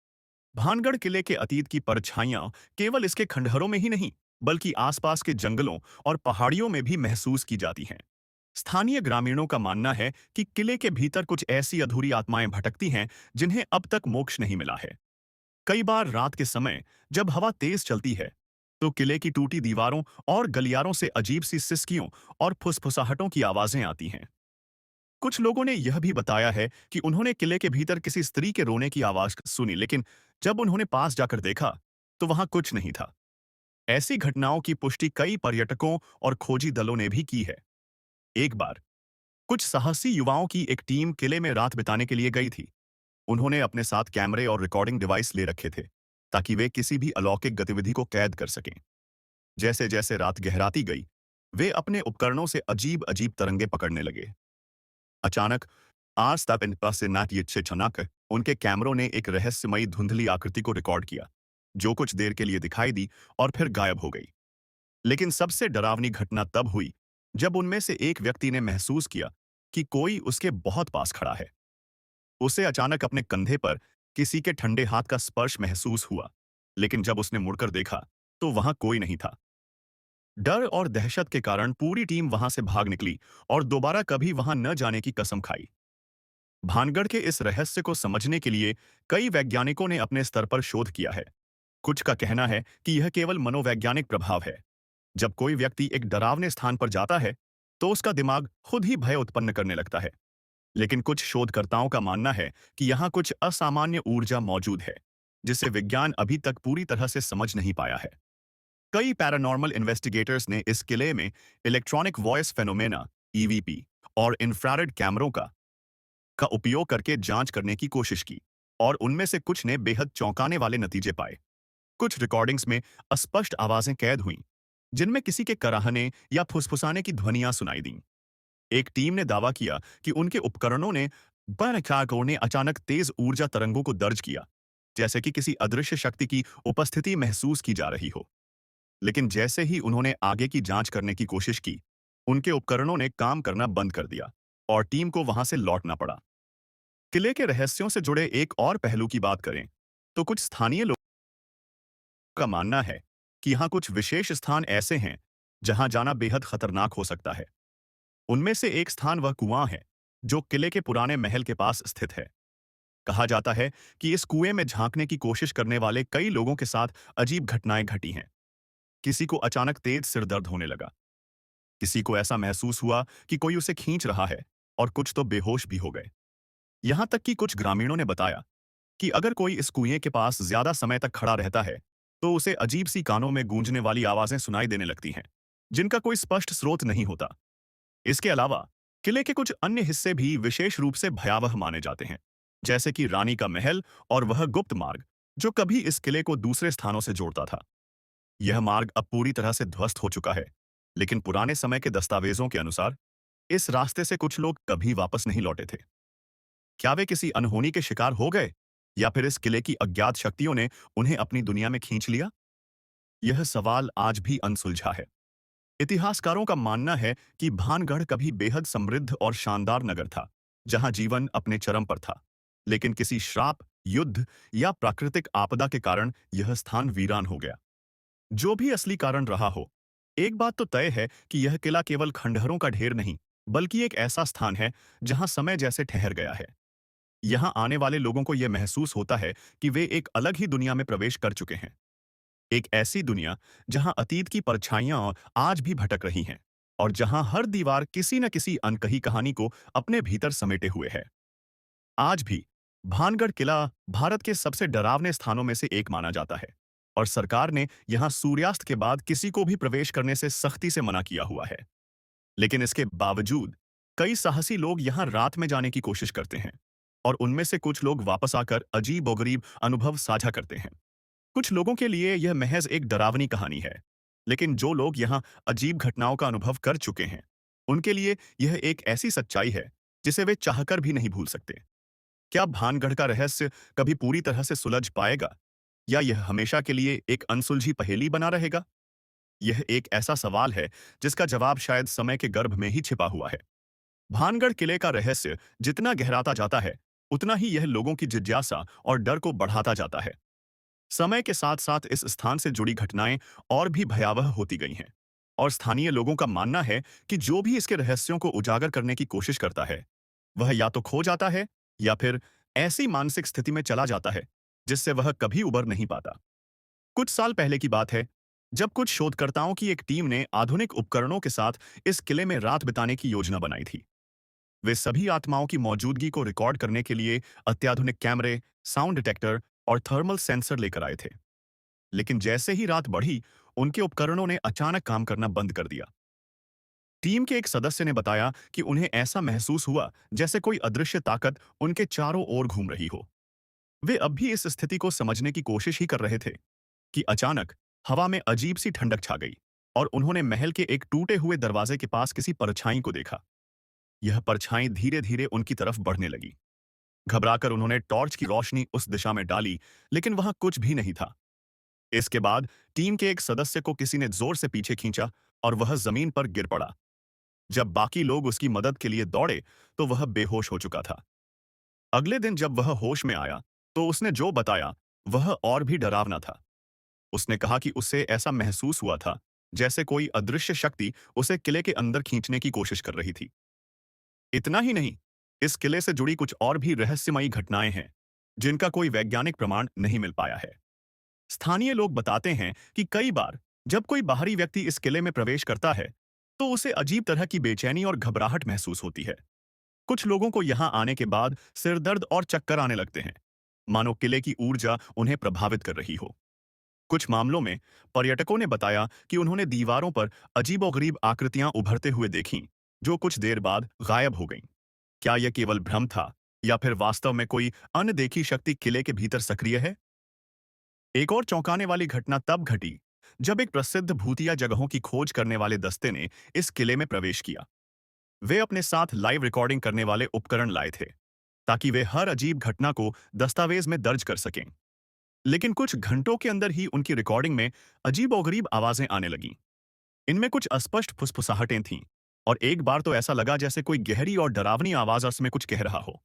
भानगढ़ किले के अतीत की परछाइयां केवल इसके खंडहरों में ही नहीं, बल्कि आसपास के जंगलों और पहाड़ियों में भी महसूस की जाती हैं। स्थानीय ग्रामीणों का मानना है कि किले के भीतर कुछ ऐसी अधूरी आत्माएं भटकती हैं जिन्हें अब तक मोक्ष नहीं मिला है। कई बार रात के समय जब हवा तेज चलती है, तो किले की टूटी दीवारों और गलियारों से अजीब सी सिसकियों और फुसफुसाहटों की आवाजें आती हैं। कुछ लोगों ने यह भी बताया है कि उन्होंने किले के भीतर किसी स्त्री के रोने की आवाज सुनी, लेकिन जब उन्होंने पास जाकर देखा, तो वहां कुछ नहीं था। ऐसी घटनाओं की पुष्टि कई पर्यटकों और खोजी दलों ने भी की है। एक बार कुछ साहसी युवाओं की एक टीम किले में रात बिताने के लिए गई थी। उन्होंने अपने साथ कैमरे और रिकॉर्डिंग डिवाइस ले रखे थे, ताकि वे किसी भी अलौकिक गतिविधि को कैद कर सकें। जैसे जैसे रात गहराती गई, वे अपने उपकरणों से अजीब अजीब तरंगे पकड़ने लगे। अचानक आज तक इन पास से नाट ये छिछनाक उनके कैमरों ने एक रहस्यमयी धुंधली आकृति को रिकॉर्ड किया, जो कुछ देर के लिए दिखाई दी और फिर गायब हो गई। लेकिन सबसे डरावनी घटना तब हुई, जब उनमें से एक व्यक्ति ने महसूस किया कि कोई उसके बहुत पास खड़ा है। उसे अचानक अपने कंधे पर किसी के ठंडे हाथ का स्पर्श महसूस हुआ, लेकिन जब उसने मुड़कर देखा, तो वहां कोई नहीं था। डर और दहशत के कारण पूरी टीम वहां से भाग निकली और दोबारा कभी वहां न जाने की कसम खाई। भानगढ़ के इस रहस्य को समझने के लिए कई वैज्ञानिकों ने अपने स्तर पर शोध किया है। कुछ का कहना है कि यह केवल मनोवैज्ञानिक प्रभाव है। जब कोई व्यक्ति एक डरावने स्थान पर जाता है, तो उसका दिमाग खुद ही भय उत्पन्न करने लगता है। लेकिन कुछ शोधकर्ताओं का मानना है कि यहाँ कुछ असामान्य ऊर्जा मौजूद है, जिसे विज्ञान अभी तक पूरी तरह से समझ नहीं पाया है। कई पैरानॉर्मल इन्वेस्टिगेटर्स ने इस किले में इलेक्ट्रॉनिक वॉइस फेनोमेना (ईवीपी) और इंफ्रारेड कैमरों का उपयोग करके जांच करने की कोशिश की, और उनमें से कुछ ने बेहद चौंकाने वाले नतीजे पाए। कुछ रिकॉर्डिंग्स में अस्पष्ट आवाजें कैद हुईं, जिनमें किसी के कराहने या फुसफुसाने की ध्वनियां सुनाई दीं। एक टीम ने दावा किया कि उनके उपकरणों ने बरखाकों ने अचानक तेज ऊर्जा तरंगों को दर्ज किया, जैसे कि किसी अदृश्य शक्ति की उपस्थिति महसूस की जा रही हो। लेकिन जैसे ही उन्होंने आगे की जांच करने की कोशिश की, उनके उपकरणों ने काम करना बंद कर दिया और टीम को वहां से लौटना पड़ा। किले के रहस्यों से जुड़े एक और पहलू की बात करें, तो कुछ स्थानीय लोगों का मानना है कि यहाँ कुछ विशेष स्थान ऐसे हैं जहां जाना बेहद खतरनाक हो सकता है। उनमें से एक स्थान वह कुआं है, जो किले के पुराने महल के पास स्थित है। कहा जाता है कि इस कुएं में झांकने की कोशिश करने वाले कई लोगों के साथ अजीब घटनाएं घटी हैं। किसी को अचानक तेज सिर दर्द होने लगा, किसी को ऐसा महसूस हुआ कि कोई उसे खींच रहा है, और कुछ तो बेहोश भी हो गए। यहां तक कि कुछ ग्रामीणों ने बताया कि अगर कोई इस कुएं के पास ज्यादा समय तक खड़ा रहता है, तो उसे अजीब सी कानों में गूंजने वाली आवाजें सुनाई देने लगती हैं, जिनका कोई स्पष्ट स्रोत नहीं होता। इसके अलावा किले के कुछ अन्य हिस्से भी विशेष रूप से भयावह माने जाते हैं, जैसे कि रानी का महल और वह गुप्त मार्ग, जो कभी इस किले को दूसरे स्थानों से जोड़ता था। यह मार्ग अब पूरी तरह से ध्वस्त हो चुका है, लेकिन पुराने समय के दस्तावेजों के अनुसार इस रास्ते से कुछ लोग कभी वापस नहीं लौटे थे। क्या वे किसी अनहोनी के शिकार हो गए, या फिर इस किले की अज्ञात शक्तियों ने उन्हें अपनी दुनिया में खींच लिया? यह सवाल आज भी अनसुलझा है। इतिहासकारों का मानना है कि भानगढ़ कभी बेहद समृद्ध और शानदार नगर था, जहां जीवन अपने चरम पर था। लेकिन किसी श्राप, युद्ध या प्राकृतिक आपदा के कारण यह स्थान वीरान हो गया। जो भी असली कारण रहा हो, एक बात तो तय है कि यह किला केवल खंडहरों का ढेर नहीं, बल्कि एक ऐसा स्थान है जहां समय जैसे ठहर गया है। यहाँ आने वाले लोगों को यह महसूस होता है कि वे एक अलग ही दुनिया में प्रवेश कर चुके हैं। एक ऐसी दुनिया जहां अतीत की परछाइयां आज भी भटक रही हैं, और जहां हर दीवार किसी न किसी अनकही कहानी को अपने भीतर समेटे हुए है। आज भी भानगढ़ किला भारत के सबसे डरावने स्थानों में से एक माना जाता है, और सरकार ने यहां सूर्यास्त के बाद किसी को भी प्रवेश करने से सख्ती से मना किया हुआ है। लेकिन इसके बावजूद कई साहसी लोग यहां रात में जाने की कोशिश करते हैं, और उनमें से कुछ लोग वापस आकर अजीब-ओ-गरीब अनुभव साझा करते हैं। कुछ लोगों के लिए यह महज एक डरावनी कहानी है, लेकिन जो लोग यहाँ अजीब घटनाओं का अनुभव कर चुके हैं, उनके लिए यह एक ऐसी सच्चाई है जिसे वे चाहकर भी नहीं भूल सकते। क्या भानगढ़ का रहस्य कभी पूरी तरह से सुलझ पाएगा, या यह हमेशा के लिए एक अनसुलझी पहेली बना रहेगा? यह एक ऐसा सवाल है जिसका जवाब शायद समय के गर्भ में ही छिपा हुआ है। भानगढ़ किले का रहस्य जितना गहराता जाता है, उतना ही यह लोगों की जिज्ञासा और डर को बढ़ाता जाता है। समय के साथ साथ इस स्थान से जुड़ी घटनाएं और भी भयावह होती गई हैं, और स्थानीय लोगों का मानना है कि जो भी इसके रहस्यों को उजागर करने की कोशिश करता है, वह या तो खो जाता है या फिर ऐसी मानसिक स्थिति में चला जाता है जिससे वह कभी उबर नहीं पाता। कुछ साल पहले की बात है, जब कुछ शोधकर्ताओं की एक टीम ने आधुनिक उपकरणों के साथ इस किले में रात बिताने की योजना बनाई थी। वे सभी आत्माओं की मौजूदगी को रिकॉर्ड करने के लिए अत्याधुनिक कैमरे, साउंड डिटेक्टर और थर्मल सेंसर लेकर आए थे। लेकिन जैसे ही रात बढ़ी, उनके उपकरणों ने अचानक काम करना बंद कर दिया। टीम के एक सदस्य ने बताया कि उन्हें ऐसा महसूस हुआ जैसे कोई अदृश्य ताकत उनके चारों ओर घूम रही हो। वे अब भी इस स्थिति को समझने की कोशिश ही कर रहे थे कि अचानक हवा में अजीब सी ठंडक छा गई और उन्होंने महल के एक टूटे हुए दरवाजे के पास किसी परछाई को देखा। यह परछाई धीरे धीरे उनकी तरफ बढ़ने लगी। घबराकर उन्होंने टॉर्च की रोशनी उस दिशा में डाली, लेकिन वहां कुछ भी नहीं था। इसके बाद टीम के एक सदस्य को किसी ने जोर से पीछे खींचा और वह जमीन पर गिर पड़ा। जब बाकी लोग उसकी मदद के लिए दौड़े, तो वह बेहोश हो चुका था। अगले दिन जब वह होश में आया, तो उसने जो बताया वह और भी डरावना था। उसने कहा कि उसे ऐसा महसूस हुआ था जैसे कोई अदृश्य शक्ति उसे किले के अंदर खींचने की कोशिश कर रही थी। इतना ही नहीं, इस किले से जुड़ी कुछ और भी रहस्यमयी घटनाएं हैं, जिनका कोई वैज्ञानिक प्रमाण नहीं मिल पाया है। स्थानीय लोग बताते हैं कि कई बार जब कोई बाहरी व्यक्ति इस किले में प्रवेश करता है, तो उसे अजीब तरह की बेचैनी और घबराहट महसूस होती है। कुछ लोगों को यहां आने के बाद सिरदर्द और चक्कर आने लगते हैं, मानो किले की ऊर्जा उन्हें प्रभावित कर रही हो। कुछ मामलों में पर्यटकों ने बताया कि उन्होंने दीवारों पर अजीबोगरीब आकृतियां उभरते हुए देखीं, जो कुछ देर बाद गायब हो गईं। क्या यह केवल भ्रम था, या फिर वास्तव में कोई अनदेखी शक्ति किले के भीतर सक्रिय है? एक और चौंकाने वाली घटना तब घटी जब एक प्रसिद्ध भूतिया जगहों की खोज करने वाले दस्ते ने इस किले में प्रवेश किया। वे अपने साथ लाइव रिकॉर्डिंग करने वाले उपकरण लाए थे, ताकि वे हर अजीब घटना को दस्तावेज में दर्ज कर सकें। लेकिन कुछ घंटों के अंदर ही उनकी रिकॉर्डिंग में अजीब-ओ-गरीब आवाजें आने लगीं। इनमें कुछ अस्पष्ट फुसफुसाहटें थीं, और एक बार तो ऐसा लगा जैसे कोई गहरी और डरावनी आवाज आपस में कुछ कह रहा हो।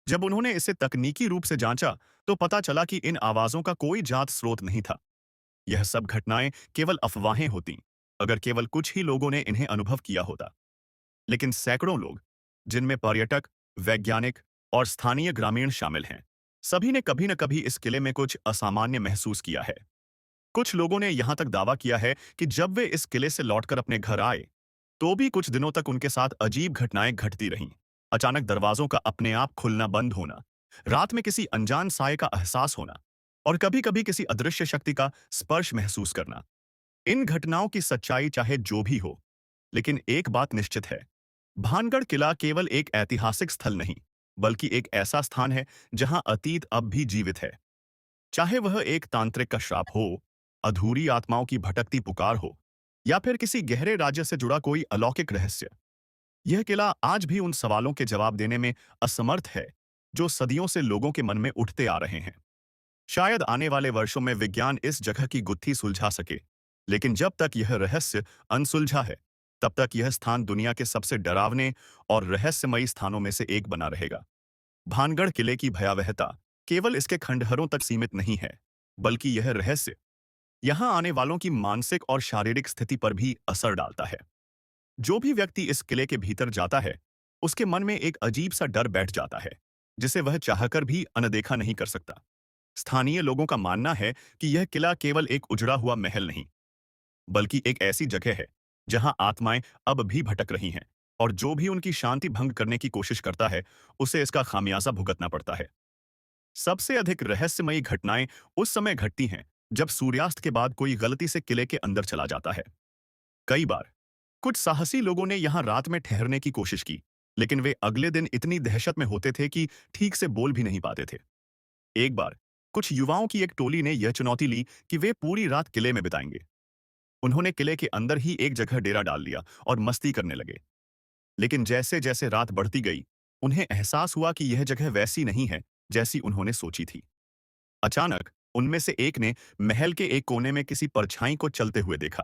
जब उन्होंने इसे तकनीकी रूप से जांचा, तो पता चला कि इन आवाजों का कोई जात स्रोत नहीं था। यह सब घटनाएं केवल अफवाहें होतीं, अगर केवल कुछ ही लोगों ने इन्हें अनुभव किया होता। लेकिन सैकड़ों लोग, जिनमें पर्यटक, वैज्ञानिक और स्थानीय ग्रामीण शामिल हैं, सभी ने कभी न कभी इस किले में कुछ असामान्य महसूस किया है। कुछ लोगों ने यहां तक दावा किया है कि जब वे इस किले से लौटकर अपने घर आए, तो भी कुछ दिनों तक उनके साथ अजीब घटनाएं घटती रहीं। अचानक दरवाजों का अपने आप खुलना बंद होना, रात में किसी अनजान साय का एहसास होना, और कभी-कभी किसी अदृश्य शक्ति का स्पर्श महसूस करना। इन घटनाओं की सच्चाई चाहे जो भी हो, लेकिन एक बात निश्चित है, भानगढ़ किला केवल एक ऐतिहासिक स्थल नहीं, बल्कि एक ऐसा स्थान है जहां अतीत अब भी जीवित है। चाहे वह एक तांत्रिक का श्राप हो, अधूरी आत्माओं की भटकती पुकार हो, या फिर किसी गहरे राज्य से जुड़ा कोई अलौकिक रहस्य, यह किला आज भी उन सवालों के जवाब देने में असमर्थ है, जो सदियों से लोगों के मन में उठते आ रहे हैं। शायद आने वाले वर्षों में विज्ञान इस जगह की गुत्थी सुलझा सके, लेकिन जब तक यह रहस्य अनसुलझा है, तब तक यह स्थान दुनिया के सबसे डरावने और रहस्यमयी स्थानों में से एक बना रहेगा। भानगढ़ किले की भयावहता केवल इसके खंडहरों तक सीमित नहीं है, बल्कि यह रहस्य यहां आने वालों की मानसिक और शारीरिक स्थिति पर भी असर डालता है। जो भी व्यक्ति इस किले के भीतर जाता है, उसके मन में एक अजीब सा डर बैठ जाता है, जिसे वह चाहकर भी अनदेखा नहीं कर सकता। स्थानीय लोगों का मानना है कि यह किला केवल एक उजड़ा हुआ महल नहीं, बल्कि एक ऐसी जगह है जहां आत्माएं अब भी भटक रही हैं, और जो भी उनकी शांति भंग करने की कोशिश करता है, उसे इसका खामियाजा भुगतना पड़ता है। सबसे अधिक रहस्यमयी घटनाएं उस समय घटती हैं जब सूर्यास्त के बाद कोई गलती से किले के अंदर चला जाता है। कई बार कुछ साहसी लोगों ने यहां रात में ठहरने की कोशिश की, लेकिन वे अगले दिन इतनी दहशत में होते थे कि ठीक से बोल भी नहीं पाते थे। एक बार कुछ युवाओं की एक टोली ने यह चुनौती ली कि वे पूरी रात किले में बिताएंगे। उन्होंने किले के अंदर ही एक जगह डेरा डाल लिया और मस्ती करने लगे। लेकिन जैसे जैसे रात बढ़ती गई, उन्हें एहसास हुआ कि यह जगह वैसी नहीं है जैसी उन्होंने सोची थी। अचानक उनमें से एक ने महल के एक कोने में किसी परछाई को चलते हुए देखा।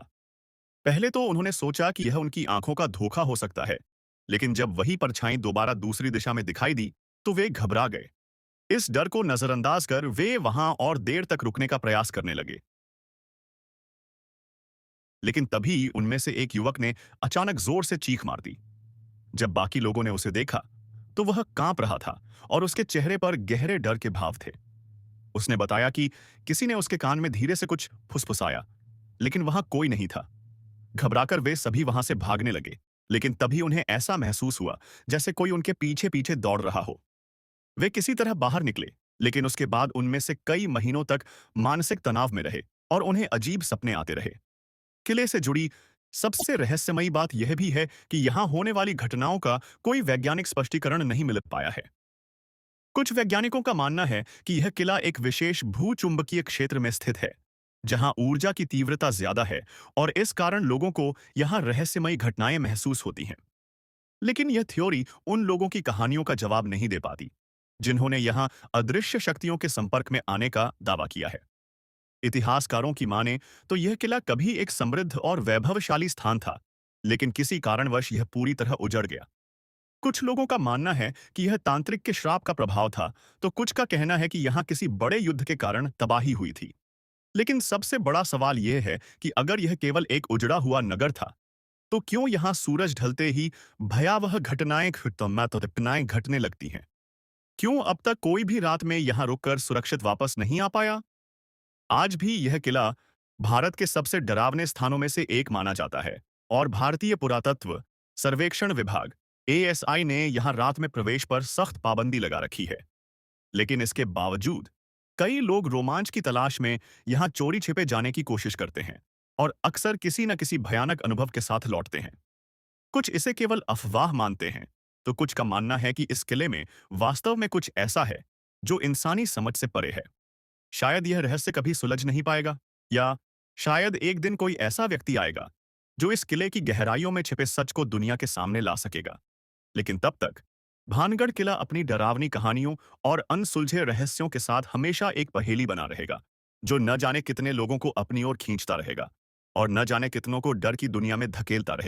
पहले तो उन्होंने सोचा कि यह उनकी आंखों का धोखा हो सकता है, लेकिन जब वही परछाई दोबारा दूसरी दिशा में दिखाई दी, तो वे घबरा गए। इस डर को नजरअंदाज कर वे वहां और देर तक रुकने का प्रयास करने लगे। लेकिन तभी उनमें से एक युवक ने अचानक जोर से चीख मार दी। जब बाकी लोगों ने उसे देखा, तो वह कांप रहा था और उसके चेहरे पर गहरे डर के भाव थे। उसने बताया कि किसी ने उसके कान में धीरे से कुछ फुसफुसाया, लेकिन वहां कोई नहीं था। घबराकर वे सभी वहां से भागने लगे, लेकिन तभी उन्हें ऐसा महसूस हुआ जैसे कोई उनके पीछे पीछे दौड़ रहा हो। वे किसी तरह बाहर निकले, लेकिन उसके बाद उनमें से कई महीनों तक मानसिक तनाव में रहे और उन्हें अजीब सपने आते रहे। किले से जुड़ी सबसे रहस्यमयी बात यह भी है कि यहां होने वाली घटनाओं का कोई वैज्ञानिक स्पष्टीकरण नहीं मिल पाया है। कुछ वैज्ञानिकों का मानना है कि यह किला एक विशेष भूचुंबकीय क्षेत्र में स्थित है, जहां ऊर्जा की तीव्रता ज्यादा है और इस कारण लोगों को यहां रहस्यमयी घटनाएं महसूस होती हैं। लेकिन यह थ्योरी उन लोगों की कहानियों का जवाब नहीं दे पाती, जिन्होंने यहां अदृश्य शक्तियों के संपर्क में आने का दावा किया है। इतिहासकारों की माने तो यह किला कभी एक समृद्ध और वैभवशाली स्थान था, लेकिन किसी कारणवश यह पूरी तरह उजड़ गया। कुछ लोगों का मानना है कि यह तांत्रिक के श्राप का प्रभाव था, तो कुछ का कहना है कि यहां किसी बड़े युद्ध के कारण तबाही हुई थी। लेकिन सबसे बड़ा सवाल यह है कि अगर यह केवल एक उजड़ा हुआ नगर था, तो क्यों यहां सूरज ढलते ही भयावह घटनाएं घटने लगती हैं? क्यों अब तक कोई भी रात में यहां रुककर सुरक्षित वापस नहीं आ पाया? आज भी यह किला भारत के सबसे डरावने स्थानों में से एक माना जाता है और भारतीय पुरातत्व सर्वेक्षण विभाग एएसआई ने यहां रात में प्रवेश पर सख्त पाबंदी लगा रखी है। लेकिन इसके बावजूद कई लोग रोमांच की तलाश में यहां चोरी छिपे जाने की कोशिश करते हैं और अक्सर किसी न किसी भयानक अनुभव के साथ लौटते हैं। कुछ इसे केवल अफवाह मानते हैं, तो कुछ का मानना है कि इस किले में वास्तव में कुछ ऐसा है जो इंसानी समझ से परे है। शायद यह रहस्य कभी सुलझ नहीं पाएगा, या शायद एक दिन कोई ऐसा व्यक्ति आएगा जो इस किले की गहराइयों में छिपे सच को दुनिया के सामने ला सकेगा। लेकिन तब तक भानगढ़ किला अपनी डरावनी कहानियों और अनसुलझे रहस्यों के साथ हमेशा एक पहेली बना रहेगा, जो न जाने कितने लोगों को अपनी ओर खींचता रहेगा और न जाने कितनों को डर की दुनिया में धकेलता रहेगा।